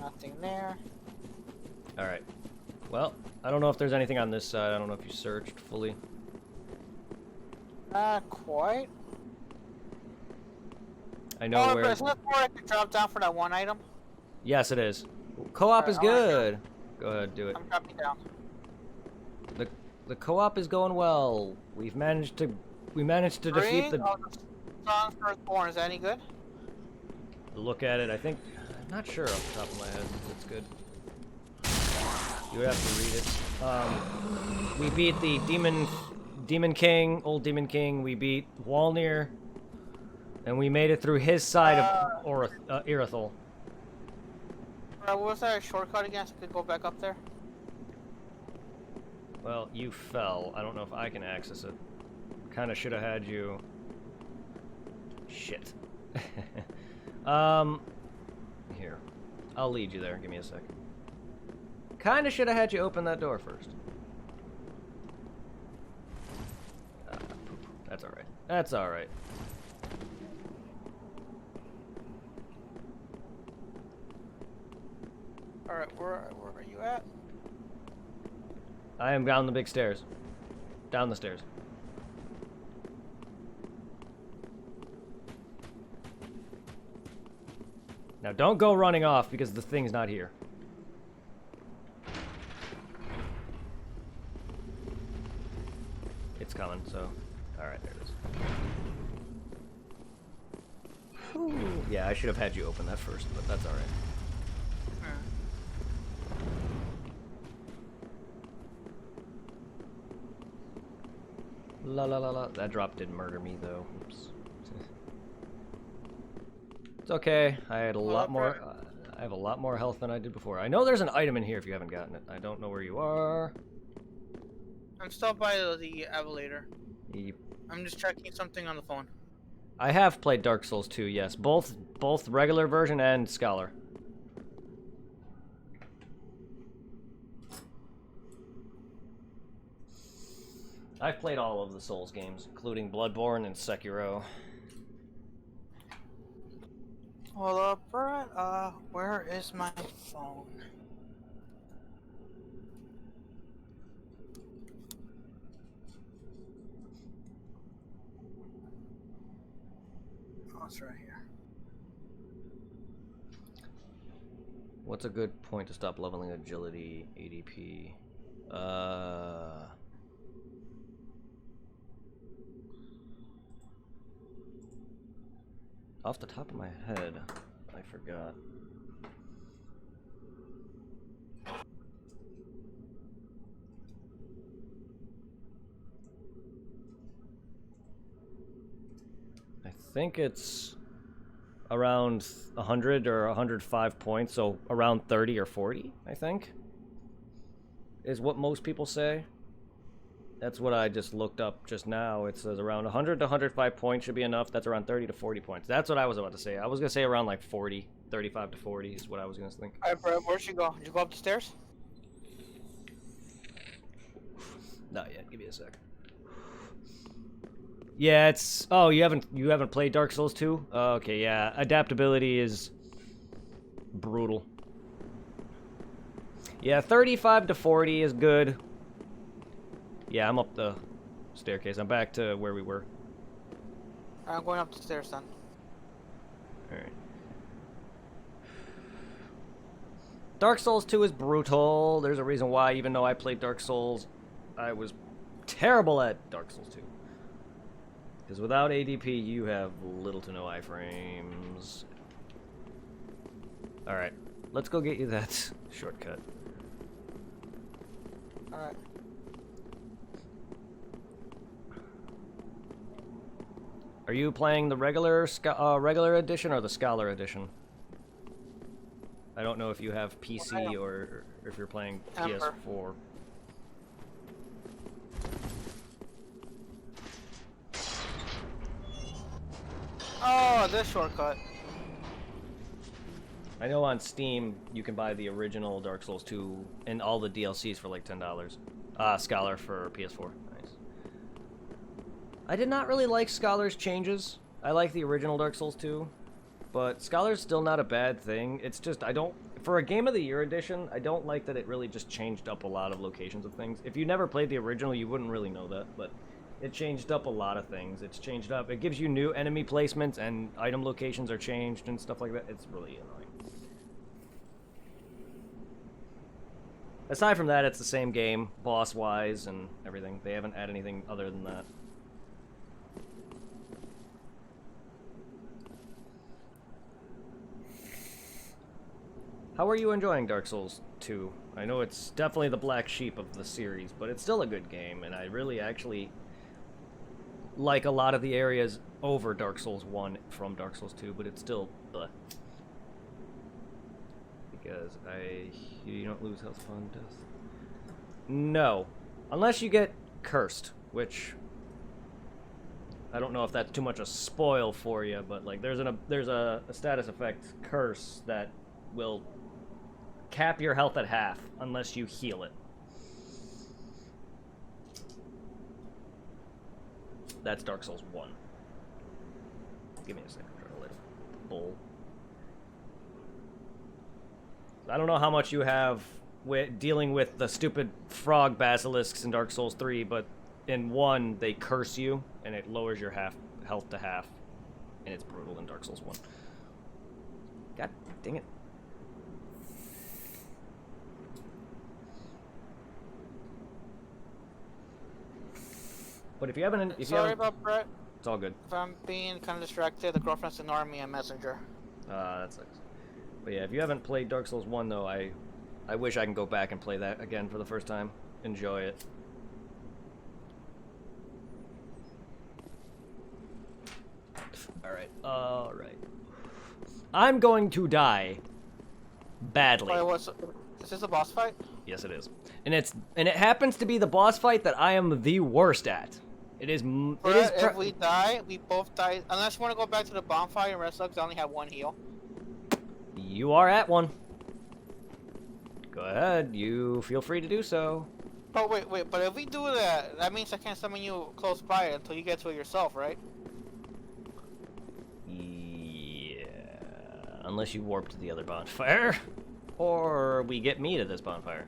Nothing there. Alright. Well, I don't know if there's anything on this side. I don't know if you searched fully. Not quite. I know where... Isn't it where I could drop down for that one item? Yes, it is. Co-op is good. Go ahead, do it. I'm dropping down. The co-op is going well. We managed to defeat the... Sun's Firstborn, is that any good? Look at it, I think... I'm not sure off the top of my head if it's good. You would have to read it. We beat the Demon King, old Demon King. We beat Walnir. And we made it through his side of Irithel. What was that shortcut again so I could go back up there? Well, you fell. I don't know if I can access it. Kinda should have had you... Shit. Here. I'll lead you there. Give me a sec. Kinda should have had you open that door first. That's alright. That's alright. Alright, where are you at? I am down the big stairs. Down the stairs. Now don't go running off because the thing's not here. so... Alright, there it is. Whew. Yeah, I should have had you open that first, but that's alright. La la la la. That drop did murder me, though. Oops. It's okay. I had a lot more... I have a lot more health than I did before. I know there's an item in here if you haven't gotten it. I don't know where you are. I'm still by the elevator. Yep. I'm just checking something on the phone. I have played Dark Souls 2, yes. Both regular version and Scholar. I've played all of the Souls games, including Bloodborne and Sekiro. Hold up, Brett. Where is my phone? Oh, it's right here. What's a good point to stop leveling agility, ADP? Off the top of my head, I forgot. I think it's around 100 or 105 points, so around 30 or 40, I think, is what most people say. That's what I just looked up just now. It says around 100 to 105 points should be enough. That's around 30 to 40 points. That's what I was about to say. I was going to say around like 40, 35 to 40 is what I was going to think. Alright, Brett, where'd you go? Did you go up the stairs? Not yet. Give me a sec. Yeah, it's... Oh, you haven't played Dark Souls 2? Okay, yeah. Adaptability is brutal. Yeah, 35 to 40 is good. Yeah, I'm up the staircase. I'm back to where we were. I'm going up the stairs then. Alright. Dark Souls 2 is brutal. There's a reason why, even though I played Dark Souls, I was terrible at Dark Souls 2. Because without ADP, you have little to no iframes. Alright, let's go get you that shortcut. Alright. Are you playing the regular edition or the Scholar edition? I don't know if you have PC or if you're playing PS4. Oh, this shortcut. I know on Steam you can buy the original Dark Souls 2 and all the DLCs for like $10. Scholar for PS4. Nice. I did not really like Scholar's changes. I like the original Dark Souls 2, but Scholar's still not a bad thing. It's just for a Game of the Year edition, I don't like that it really just changed up a lot of locations of things. If you never played the original, you wouldn't really know that, but it changed up a lot of things. It's changed up. It gives you new enemy placements and item locations are changed and stuff like that. It's really annoying. Aside from that, it's the same game, boss-wise and everything. They haven't added anything other than that. How are you enjoying Dark Souls 2? I know it's definitely the black sheep of the series, but it's still a good game, and I really actually like a lot of the areas over Dark Souls 1 from Dark Souls 2, but it's still bleh. Because you don't lose health upon death. No. Unless you get cursed, which I don't know if that's too much a spoil for you, but like there's a status effect curse that will cap your health at half unless you heal it. That's Dark Souls 1. Give me a second, try to let it bowl. I don't know how much you have dealing with the stupid frog basilisks in Dark Souls 3, but in 1 they curse you and it lowers your health to half, and it's brutal in Dark Souls 1. God dang it. But if you haven't, if you Sorry haven't, about Brett. it's all good. If I'm being kind of distracted, the girlfriend's ignoring me on Messenger. That sucks. But yeah, if you haven't played Dark Souls 1 though, I wish I can go back and play that again for the first time. Enjoy it. Alright. I'm going to die. Badly. Wait, is this a boss fight? Yes, it is. And it happens to be the boss fight that I am the worst at. It is. If we die, we both die. Unless you want to go back to the bonfire and rest up, 'cause I only have one heal. You are at one. Go ahead. You feel free to do so. Oh wait. But if we do that, that means I can't summon you close by until you get to it yourself, right? Yeah. Unless you warp to the other bonfire, or we get me to this bonfire.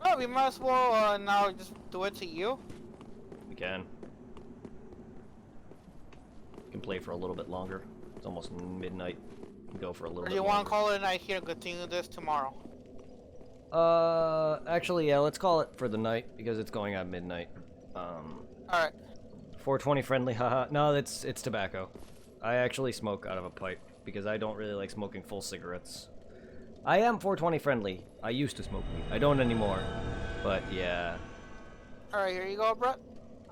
Oh, we might as well now just do it to you. We can. We can play for a little bit longer. It's almost midnight. We can go for a little Or bit do you longer. want to call it a night here and continue this tomorrow? Actually, yeah, let's call it for the night because it's going on midnight. Alright. 420 friendly, haha. No, it's tobacco. I actually smoke out of a pipe because I don't really like smoking full cigarettes. I am 420 friendly. I used to smoke weed. I don't anymore. But yeah. Alright, here you go, Brett.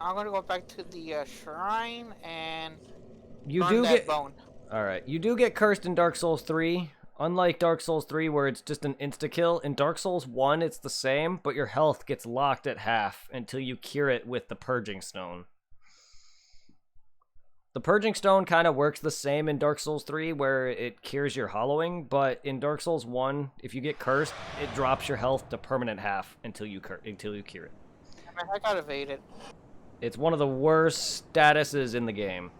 I'm gonna go back to the shrine and You burn do that get bone. Alright, you do get cursed in Dark Souls 3. Unlike Dark Souls 3 where it's just an insta-kill, in Dark Souls 1 it's the same, but your health gets locked at half until you cure it with the Purging Stone. The Purging Stone kind of works the same in Dark Souls 3 where it cures your hollowing, but in Dark Souls 1, if you get cursed, it drops your health to permanent half until you cure it. I got evaded. It's one of the worst statuses in the game.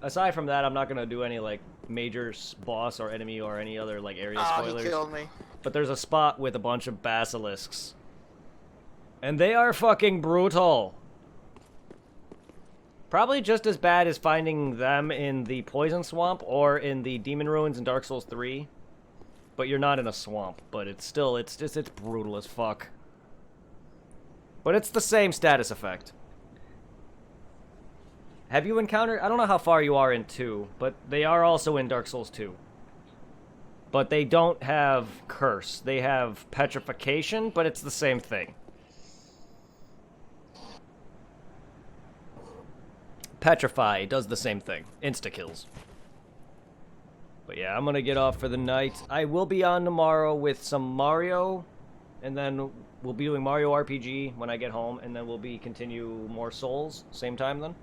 Aside from that, I'm not gonna do any like major boss or enemy or any other like area spoilers. He killed me. But there's a spot with a bunch of basilisks, and they are fucking brutal. Probably just as bad as finding them in the Poison Swamp or in the Demon Ruins in Dark Souls 3. But you're not in a swamp. But it's brutal as fuck. But it's the same status effect. Have you encountered... I don't know how far you are in 2, but they are also in Dark Souls 2. But they don't have Curse. They have Petrification, but it's the same thing. Petrify does the same thing. Insta-kills. But yeah, I'm gonna get off for the night. I will be on tomorrow with some Mario, and then we'll be doing Mario RPG when I get home, and then we'll be continue more Souls, same time then.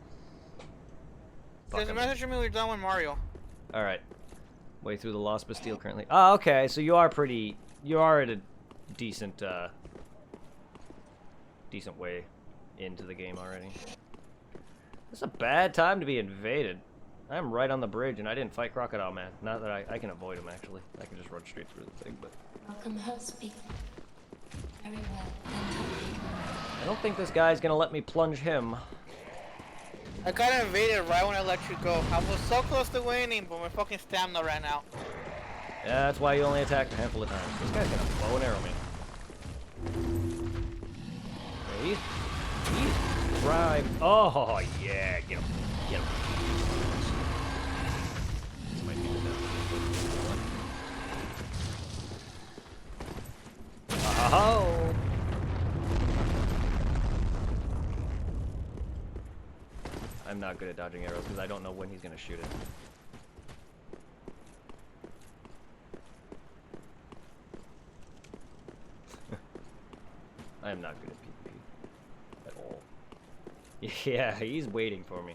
There's a message from me when you're done with Mario. Alright. Way through the Lost Bastille currently. Ah, okay, so you are at a decent, decent way into the game already. It's a bad time to be invaded. I'm right on the bridge, and I didn't fight Crocodile Man. Not that I can avoid him, actually. I can just run straight through the thing, but... Welcome, host people. Very well. I don't think this guy's gonna let me plunge him. I got invaded right when I let you go. I was so close to winning, but my fucking stamina ran out. Yeah, that's why you only attacked a handful of times. This guy's gonna bow and arrow me. Yeah, he's right. Oh, yeah, get him. Get him. This might be the death. Oh! I'm not good at dodging arrows because I don't know when he's gonna shoot it. I am not good at PvP at all. Yeah, he's waiting for me.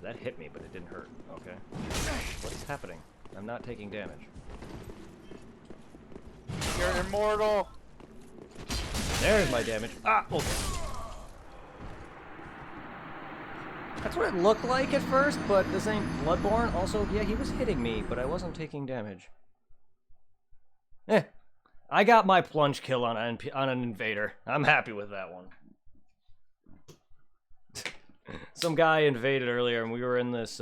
That hit me, but it didn't hurt. Okay. What is happening? I'm not taking damage. You're immortal. There's my damage. Ah, okay. That's what it looked like at first, but this ain't Bloodborne. Also, yeah, he was hitting me, but I wasn't taking damage. I got my plunge kill on an invader. I'm happy with that one. Some guy invaded earlier, and we were in this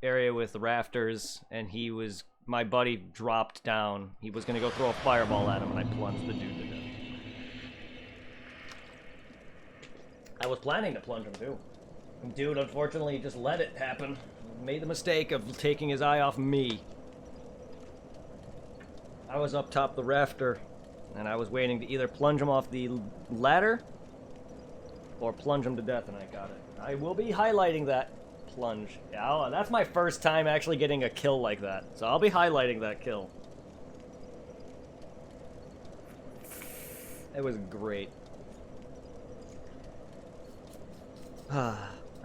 area with the rafters, and my buddy dropped down. He was gonna go throw a fireball at him, and I plunged the dude to death. I was planning to plunge him too. Dude, unfortunately, just let it happen. Made the mistake of taking his eye off me. I was up top the rafter, and I was waiting to either plunge him off the ladder or plunge him to death, and I got it. I will be highlighting that plunge. Yeah, that's my first time actually getting a kill like that, so I'll be highlighting that kill. It was great.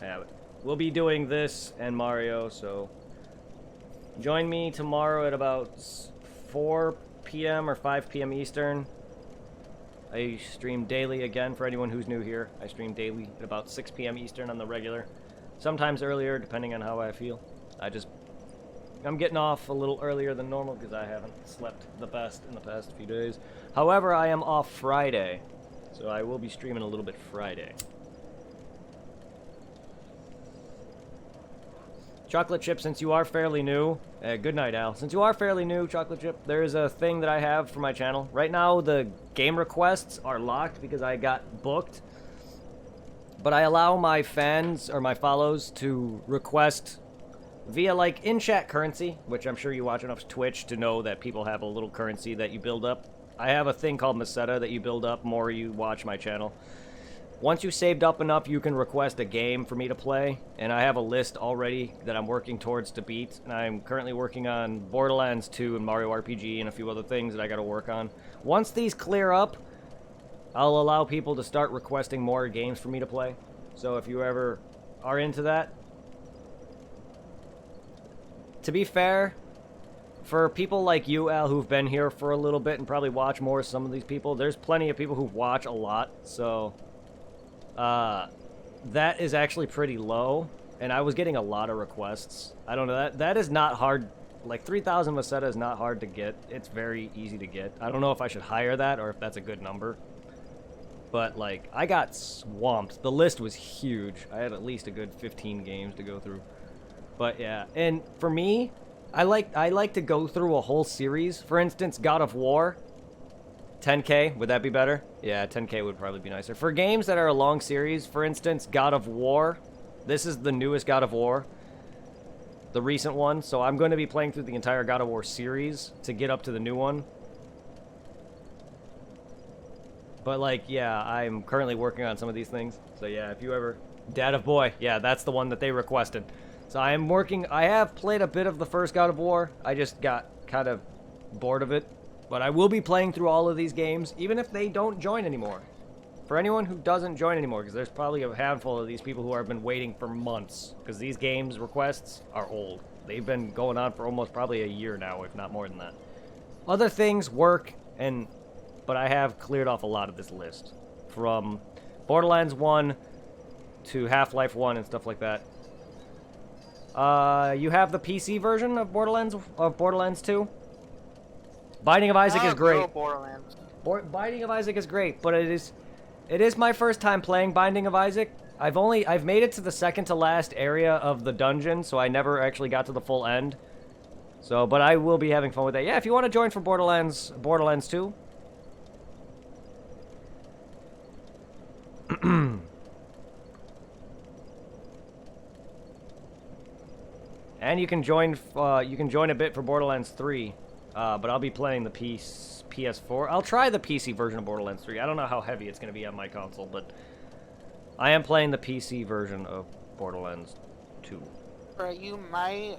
Yeah, we'll be doing this and Mario, so join me tomorrow at about 4 p.m. or 5 p.m. Eastern. I stream daily again for anyone who's new here. I stream daily at about 6 p.m. Eastern on the regular. Sometimes earlier, depending on how I feel. I'm getting off a little earlier than normal because I haven't slept the best in the past few days. However, I am off Friday, so I will be streaming a little bit Friday. Chocolate Chip, since you are fairly new, good night, Al. Since you are fairly new, Chocolate Chip, there's a thing that I have for my channel. Right now, the game requests are locked because I got booked. But I allow my fans, or my follows, to request via, like, in-chat currency, which I'm sure you watch enough Twitch to know that people have a little currency that you build up. I have a thing called Meseta that you build up more you watch my channel. Once you saved up enough, you can request a game for me to play, and I have a list already that I'm working towards to beat, and I'm currently working on Borderlands 2 and Mario RPG and a few other things that I gotta work on. Once these clear up, I'll allow people to start requesting more games for me to play. So if you ever are into that, to be fair, for people like you, Al, who've been here for a little bit and probably watch more of some of these people, there's plenty of people who watch a lot, so that is actually pretty low, and I was getting a lot of requests. I don't know, that is not hard. Like, 3,000 Meseta is not hard to get. It's very easy to get. I don't know if I should hire that or if that's a good number. But, like, I got swamped. The list was huge. I had at least a good 15 games to go through. But, yeah. And for me, I like to go through a whole series. For instance, God of War. 10K, would that be better? Yeah, 10K would probably be nicer. For games that are a long series, for instance, God of War. This is the newest God of War. The recent one. So I'm going to be playing through the entire God of War series to get up to the new one. But, like, yeah, I'm currently working on some of these things. So, yeah, if you ever... Dad of Boy. Yeah, that's the one that they requested. So I am working... I have played a bit of the first God of War. I just got kind of bored of it. But I will be playing through all of these games, even if they don't join anymore. For anyone who doesn't join anymore, because there's probably a handful of these people who have been waiting for months. Because these games requests are old. They've been going on for almost probably a year now, if not more than that. Other things work, but I have cleared off a lot of this list. From Borderlands 1 to Half-Life 1 and stuff like that. You have the PC version of Borderlands 2? Binding of Isaac is great. Binding of Isaac is great, but it is my first time playing Binding of Isaac. I've made it to the second to last area of the dungeon, so I never actually got to the full end. So, but I will be having fun with that. Yeah, if you want to join for Borderlands 2. And you can join a bit for Borderlands 3. But I'll be playing the PS4. I'll try the PC version of Borderlands 3. I don't know how heavy it's going to be on my console, but I am playing the PC version of Borderlands 2. Right, you might...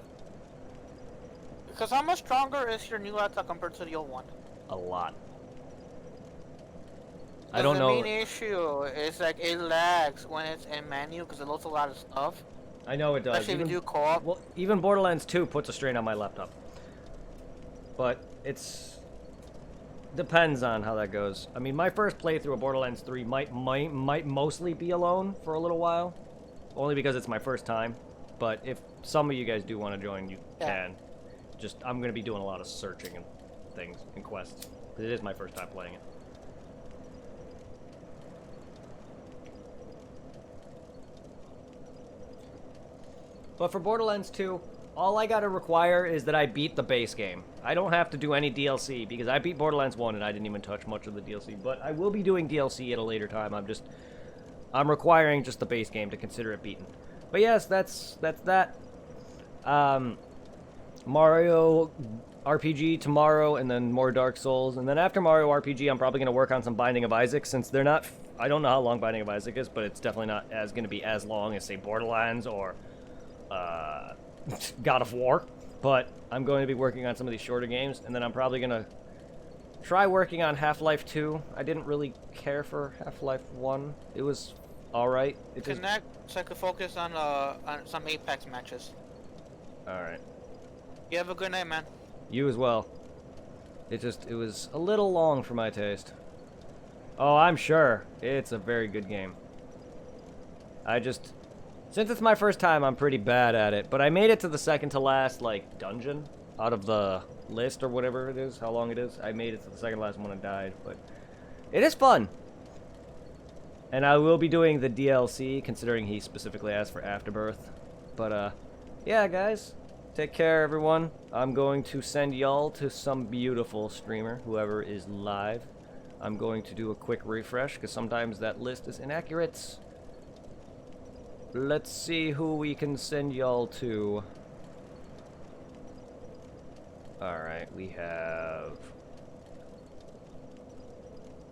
Because how much stronger is your new laptop compared to the old one? A lot. I don't know. The main issue is like it lags when it's in menu because it loads a lot of stuff. I know it does. Especially if you do co-op. Well, even Borderlands 2 puts a strain on my laptop. But it's depends on how that goes. I mean, my first playthrough of Borderlands 3 might mostly be alone for a little while. only because it's my first time. But if some of you guys do want to join, you Yeah. can. Just, I'm going to be doing a lot of searching and things and quests. Because it is my first time playing it. But for Borderlands 2, all I gotta require is that I beat the base game. I don't have to do any DLC, because I beat Borderlands 1 and I didn't even touch much of the DLC. But I will be doing DLC at a later time. I'm requiring just the base game to consider it beaten. But yes, that's that. Mario RPG tomorrow, and then more Dark Souls. And then after Mario RPG, I'm probably going to work on some Binding of Isaac, since they're not... I don't know how long Binding of Isaac is, but it's definitely not going to be as long as, say, Borderlands or God of War. But I'm going to be working on some of these shorter games, and then I'm probably going to try working on Half-Life 2. I didn't really care for Half-Life 1. It was alright. It just... Connect so I could focus on some Apex matches. Alright. You have a good night, man. You as well. It was a little long for my taste. Oh, I'm sure. It's a very good game. Since it's my first time, I'm pretty bad at it. But I made it to the second to last, like, dungeon out of the list or whatever it is, how long it is. I made it to the second to last one and died, but it is fun. And I will be doing the DLC, considering he specifically asked for Afterbirth. But, yeah, guys. Take care, everyone. I'm going to send y'all to some beautiful streamer, whoever is live. I'm going to do a quick refresh, because sometimes that list is inaccurate. Let's see who we can send y'all to. Alright, we have...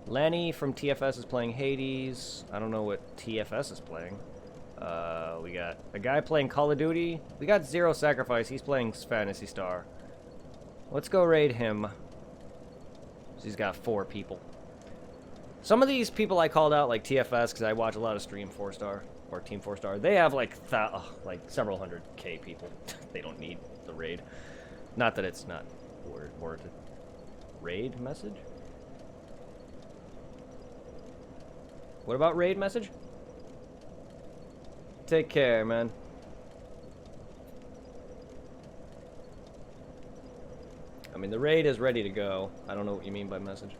Lenny from TFS is playing Hades. I don't know what TFS is playing. We got a guy playing Call of Duty. We got Zero Sacrifice. He's playing Phantasy Star. Let's go raid him. He's got 4 people. Some of these people I called out, like TFS, because I watch a lot of Stream 4-Star, or Team 4-Star, they have like several hundred K people. They don't need the raid. Not that it's not worth it. Raid message? What about raid message? Take care, man. I mean, the raid is ready to go. I don't know what you mean by message.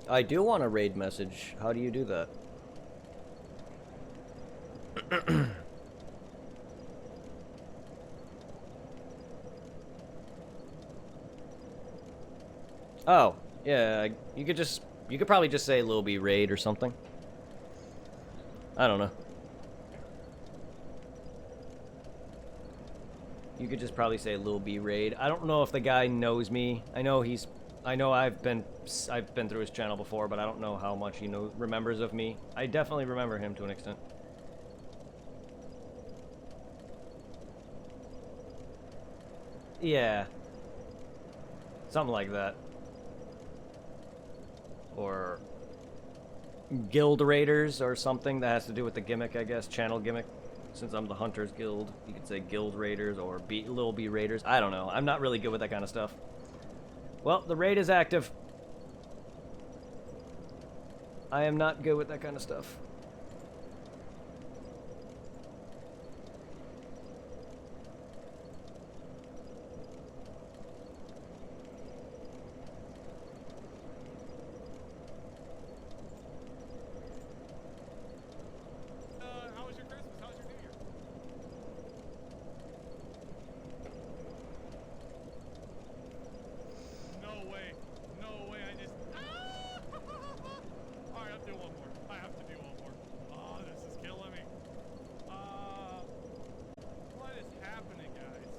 I do want a raid message. How do you do that? Oh, yeah, you could probably just say Lil B raid or something. I don't know. You could just probably say Lil B raid. I don't know if the guy knows me. I know I've been through his channel before, but I don't know how much he remembers of me. I definitely remember him to an extent. Yeah. Something like that. Or Guild Raiders or something that has to do with the gimmick, I guess. Channel gimmick. Since I'm the Hunters Guild, you could say Guild Raiders or Lil B Raiders. I don't know. I'm not really good with that kind of stuff. Well, the raid is active. I am not good with that kind of stuff. How was your Christmas? How was your New Year? No way. No way. I just... Ah! Alright, I'll do one more. I have to do one more. Oh, this is killing me. What is happening, guys?